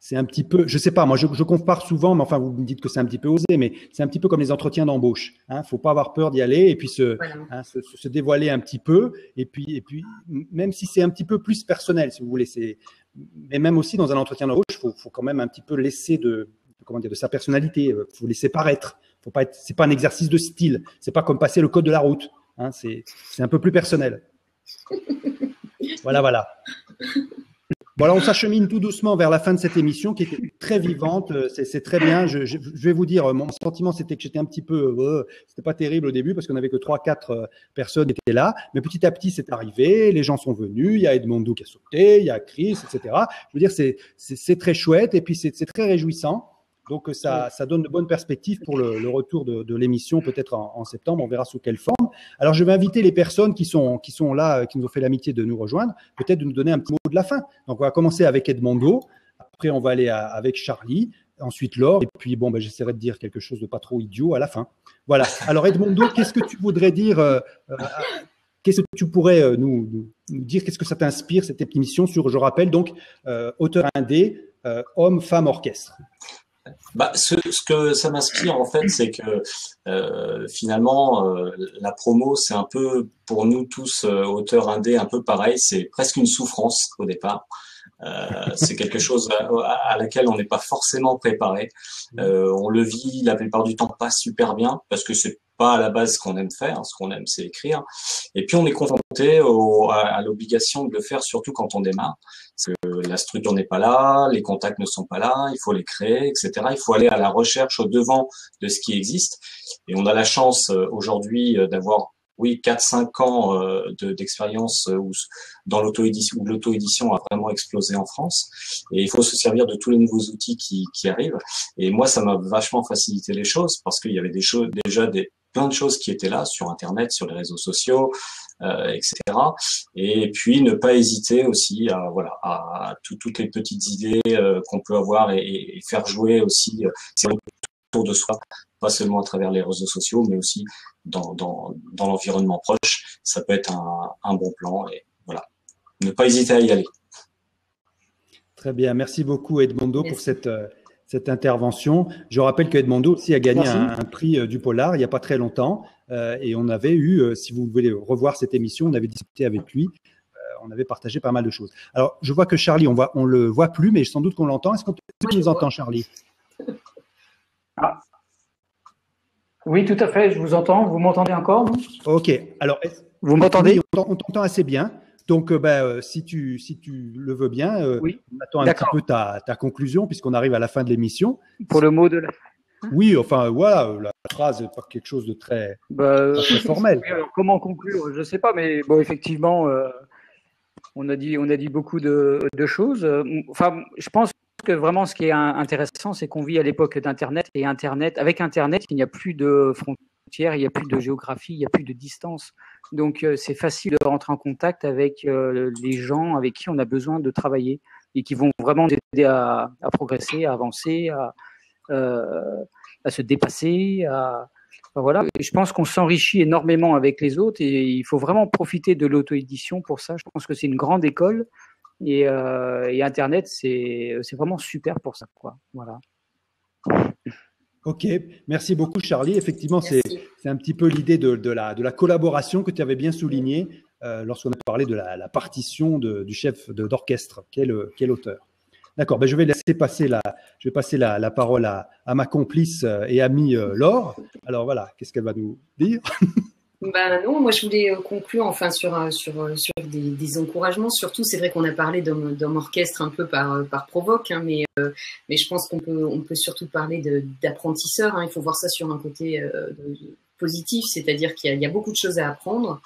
c'est un petit peu, je sais pas, moi je compare souvent, mais enfin vous me dites que c'est un petit peu osé, mais c'est un petit peu comme les entretiens d'embauche. Hein, faut pas avoir peur d'y aller et puis se dévoiler un petit peu. Et puis même si c'est un petit peu plus personnel, si vous voulez, mais même aussi dans un entretien d'embauche, faut quand même un petit peu laisser de sa personnalité. Faut laisser paraître. C'est pas un exercice de style. C'est pas comme passer le code de la route. Hein, c'est un peu plus personnel. Voilà. Bon, alors on s'achemine tout doucement vers la fin de cette émission qui était très vivante. C'est très bien. Je vais vous dire, mon sentiment, c'était que j'étais un petit peu, c'était pas terrible au début parce qu'on n'avait que 3-4 personnes qui étaient là. Mais petit à petit, c'est arrivé. Les gens sont venus. Il y a Edmondo qui a sauté, il y a Chris, etc. Je veux dire, c'est très chouette et puis c'est très réjouissant. Donc ça donne de bonnes perspectives pour le retour de l'émission, peut-être en septembre. On verra sous quelle forme. Alors je vais inviter les personnes qui sont là, qui nous ont fait l'amitié de nous rejoindre, peut-être de nous donner un petit mot de la fin. Donc on va commencer avec Edmondo. Après on va aller avec Charlie, ensuite Laure, et puis j'essaierai de dire quelque chose de pas trop idiot à la fin. Voilà. Alors Edmondo, qu'est-ce que tu voudrais dire qu'est-ce que tu pourrais nous dire? Qu'est-ce que ça t'inspire cette émission sur, je rappelle donc, auteur indé, homme, femme, orchestre? Ce que ça m'inspire en fait, c'est que finalement la promo, c'est un peu pour nous tous auteurs indés un peu pareil, c'est presque une souffrance au départ. C'est quelque chose à laquelle on n'est pas forcément préparé. On le vit la plupart du temps pas super bien parce que c'est pas à la base ce qu'on aime faire. Ce qu'on aime, c'est écrire. Et puis on est confronté à l'obligation de le faire, surtout quand on démarre. Parce que la structure n'est pas là, les contacts ne sont pas là, il faut les créer, etc. Il faut aller à la recherche au devant de ce qui existe. Et on a la chance aujourd'hui d'avoir oui, 4-5 ans d'expérience dans l'auto-édition, où l'auto-édition a vraiment explosé en France. Et il faut se servir de tous les nouveaux outils qui arrivent. Et moi, ça m'a vachement facilité les choses parce qu'il y avait plein de choses qui étaient là sur Internet, sur les réseaux sociaux, etc. Et puis ne pas hésiter aussi à toutes les petites idées qu'on peut avoir et faire jouer aussi ces autour de soi, pas seulement à travers les réseaux sociaux, mais aussi dans l'environnement proche. Ça peut être un bon plan et voilà. Ne pas hésiter à y aller. Très bien, merci beaucoup Edmondo pour cette intervention. Je rappelle qu'Edmondo aussi a gagné un prix du Polar il n'y a pas très longtemps et on avait eu, si vous voulez revoir cette émission, on avait discuté avec lui, on avait partagé pas mal de choses. Alors, je vois que Charlie, on le voit plus, mais sans doute qu'on l'entend. Est-ce qu'on nous entend, Charlie? Oui, tout à fait, je vous entends. Vous m'entendez encore? Ok, alors, vous m'entendez? Oui, on t'entend assez bien. Donc, si tu le veux bien, oui. On attend un petit peu ta conclusion puisqu'on arrive à la fin de l'émission. Pour le mot de la fin. Oui, enfin, voilà, la phrase n'est pas quelque chose de très formel. Oui, alors, comment conclure? Je ne sais pas, mais bon, effectivement, on a dit beaucoup de choses. Enfin, je pense que vraiment, ce qui est intéressant, c'est qu'on vit à l'époque d'Internet et avec Internet, il n'y a plus de frontières, il n'y a plus de géographie, il n'y a plus de distance. Donc, c'est facile de rentrer en contact avec les gens avec qui on a besoin de travailler et qui vont vraiment nous aider à progresser, à avancer, à se dépasser. Voilà. Et je pense qu'on s'enrichit énormément avec les autres et il faut vraiment profiter de l'auto-édition pour ça. Je pense que c'est une grande école et Internet, c'est vraiment super pour ça, quoi. Voilà. Ok, merci beaucoup Charlie. Effectivement, c'est un petit peu l'idée de la collaboration que tu avais bien souligné lorsqu'on a parlé de la partition du chef d'orchestre, qui est l'auteur. D'accord, ben je vais passer la parole à ma complice et amie Laure. Alors voilà, qu'est-ce qu'elle va nous dire? Non, moi je voulais conclure enfin sur des encouragements. Surtout, c'est vrai qu'on a parlé d'homme orchestre un peu par provoque, hein, mais je pense qu'on peut surtout parler d'apprentisseurs. Hein. Il faut voir ça sur un côté positif, c'est-à-dire qu'il y a beaucoup de choses à apprendre.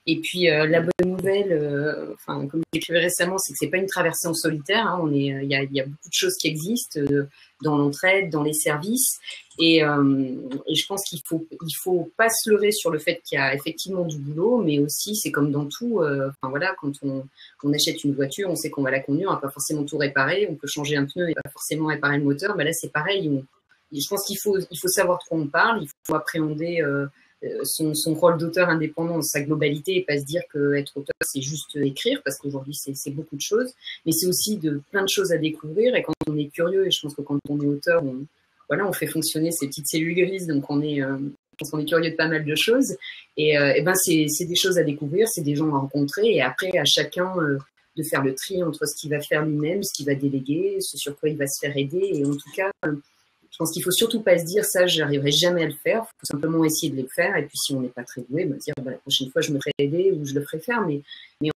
Et puis la bonne nouvelle, comme j'écrivais récemment, c'est que c'est pas une traversée en solitaire. Hein, il y a beaucoup de choses qui existent dans l'entraide, dans les services, et je pense qu'il faut pas se leurrer sur le fait qu'il y a effectivement du boulot, mais aussi c'est comme dans tout. Quand on achète une voiture, on sait qu'on va la conduire, on va pas forcément tout réparer, on peut changer un pneu et pas forcément réparer le moteur. Mais là c'est pareil. Je pense qu'il faut savoir de quoi on parle, il faut appréhender son rôle d'auteur indépendant dans sa globalité et pas se dire qu'être auteur c'est juste écrire, parce qu'aujourd'hui c'est beaucoup de choses, mais c'est aussi plein de choses à découvrir. Et quand on est curieux, et je pense que quand on est auteur, on fait fonctionner ces petites cellules grises, donc on est curieux de pas mal de choses, et c'est des choses à découvrir, c'est des gens à rencontrer, et après à chacun de faire le tri entre ce qu'il va faire lui-même, ce qu'il va déléguer, ce sur quoi il va se faire aider. Et en tout cas, je pense qu'il faut surtout pas se dire ça, j'arriverai jamais à le faire. Il faut simplement essayer de le faire. Et puis si on n'est pas très doué, dire la prochaine fois je me ferai aider ou je le ferai faire. Mais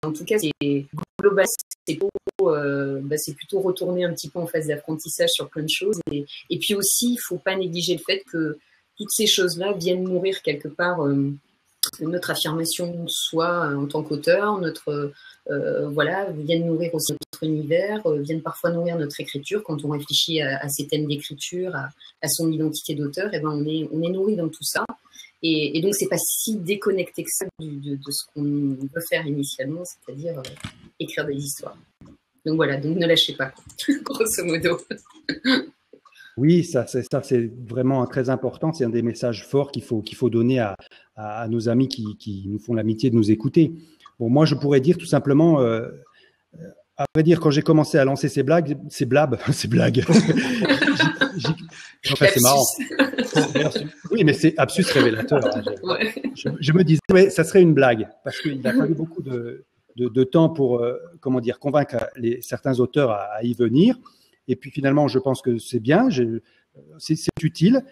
en tout cas, c'est global, c'est plutôt retourner un petit peu en phase d'apprentissage sur plein de choses. Et puis aussi, il faut pas négliger le fait que toutes ces choses-là viennent nourrir quelque part notre affirmation de soi en tant qu'auteur, viennent nourrir aussi notre univers, viennent parfois nourrir notre écriture. Quand on réfléchit à ces thèmes d'écriture, à son identité d'auteur, on est nourri dans tout ça. Et donc, c'est pas si déconnecté que ça de ce qu'on veut faire initialement, c'est-à-dire écrire des histoires. Donc voilà, donc ne lâchez pas, grosso modo. Oui, ça c'est vraiment très important. C'est un des messages forts qu'il faut donner à nos amis qui nous font l'amitié de nous écouter. Bon, moi, je pourrais dire tout simplement, à vrai dire, quand j'ai commencé à lancer ces blagues, c'est marrant. Oui, mais c'est absus révélateur. Hein. Je me disais, ça serait une blague, parce qu'il a fallu beaucoup de temps pour, convaincre certains auteurs à y venir. Et puis finalement, je pense que c'est bien, c'est utile.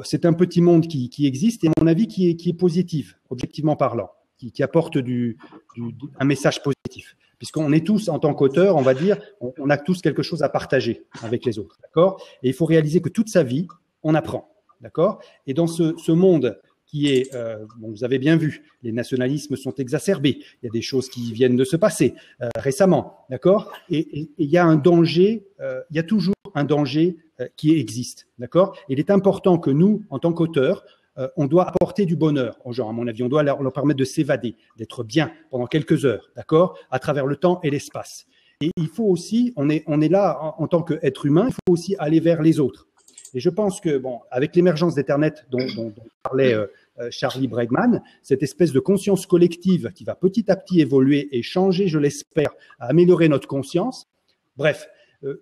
C'est un petit monde qui existe et à mon avis qui est positif, objectivement parlant, qui apporte un message positif. Puisqu'on est tous, en tant qu'auteur, on va dire, on a tous quelque chose à partager avec les autres, d'accord ? Et il faut réaliser que toute sa vie, on apprend, d'accord ? Et dans ce monde qui est, bon, vous avez bien vu, les nationalismes sont exacerbés. Il y a des choses qui viennent de se passer récemment, d'accord? Et il y a un danger, il y a toujours un danger qui existe, d'accord? Il est important que nous, en tant qu'auteurs, on doit apporter du bonheur aux gens, à mon avis. On doit leur permettre de s'évader, d'être bien pendant quelques heures, d'accord? À travers le temps et l'espace. Et il faut aussi, on est là en tant qu'être humain, il faut aussi aller vers les autres. Et je pense que, bon, avec l'émergence d'Internet dont parlait Charlie Bregman, cette espèce de conscience collective qui va petit à petit évoluer et changer, je l'espère, à améliorer notre conscience. Bref,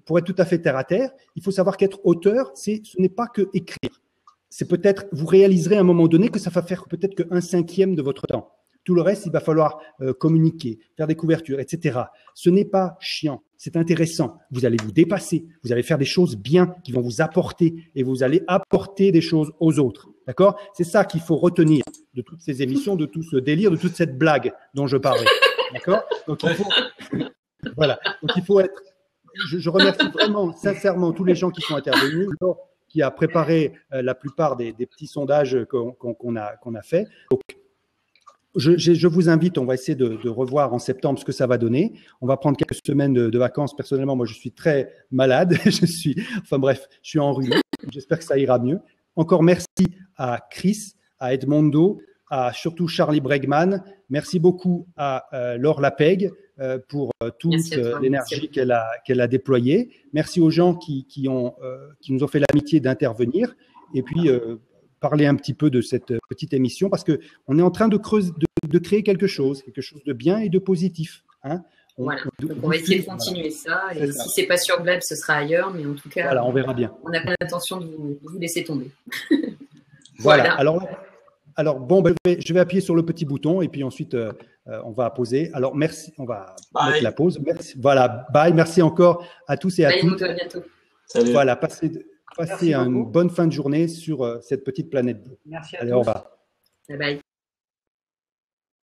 pour être tout à fait terre à terre, il faut savoir qu'être auteur, ce n'est pas que écrire. C'est peut-être, vous réaliserez à un moment donné que ça va faire peut-être que 1/5 de votre temps. Tout le reste, il va falloir communiquer, faire des couvertures, etc. Ce n'est pas chiant, c'est intéressant. Vous allez vous dépasser, vous allez faire des choses bien qui vont vous apporter et vous allez apporter des choses aux autres. D'accord? C'est ça qu'il faut retenir de toutes ces émissions, de tout ce délire, de toute cette blague dont je parlais. D'accord? Donc, il faut, voilà. Donc, il faut être, je remercie vraiment, sincèrement, tous les gens qui sont intervenus, qui a préparé la plupart des petits sondages qu'on a fait. Donc, je vous invite, on va essayer de revoir en septembre ce que ça va donner. On va prendre quelques semaines de vacances. Personnellement, moi, je suis très malade. Enfin bref, je suis enrhumé. J'espère que ça ira mieux. Encore merci à Chris, à Edmondo, à surtout Charlie Bregman. Merci beaucoup à Laure Lapègue pour toute l'énergie qu'elle a déployée. Merci aux gens qui nous ont fait l'amitié d'intervenir. Et puis, parler un petit peu de cette petite émission parce que on est en train de créer quelque chose de bien et de positif. Hein. Voilà. Donc on va essayer de continuer ça. Et si c'est pas sur Blab, ce sera ailleurs, mais en tout cas, voilà, on verra bien. On n'a pas l'intention de vous laisser tomber. Voilà. Alors bon, je vais appuyer sur le petit bouton et puis ensuite on va poser. Alors merci, on va mettre la pause. Merci. Voilà, bye. Merci encore à tous et à toutes. À bientôt. Salut. Voilà, passez une bonne fin de journée sur cette petite planète bleue. Merci à Allez, tous. au revoir. Bye bye.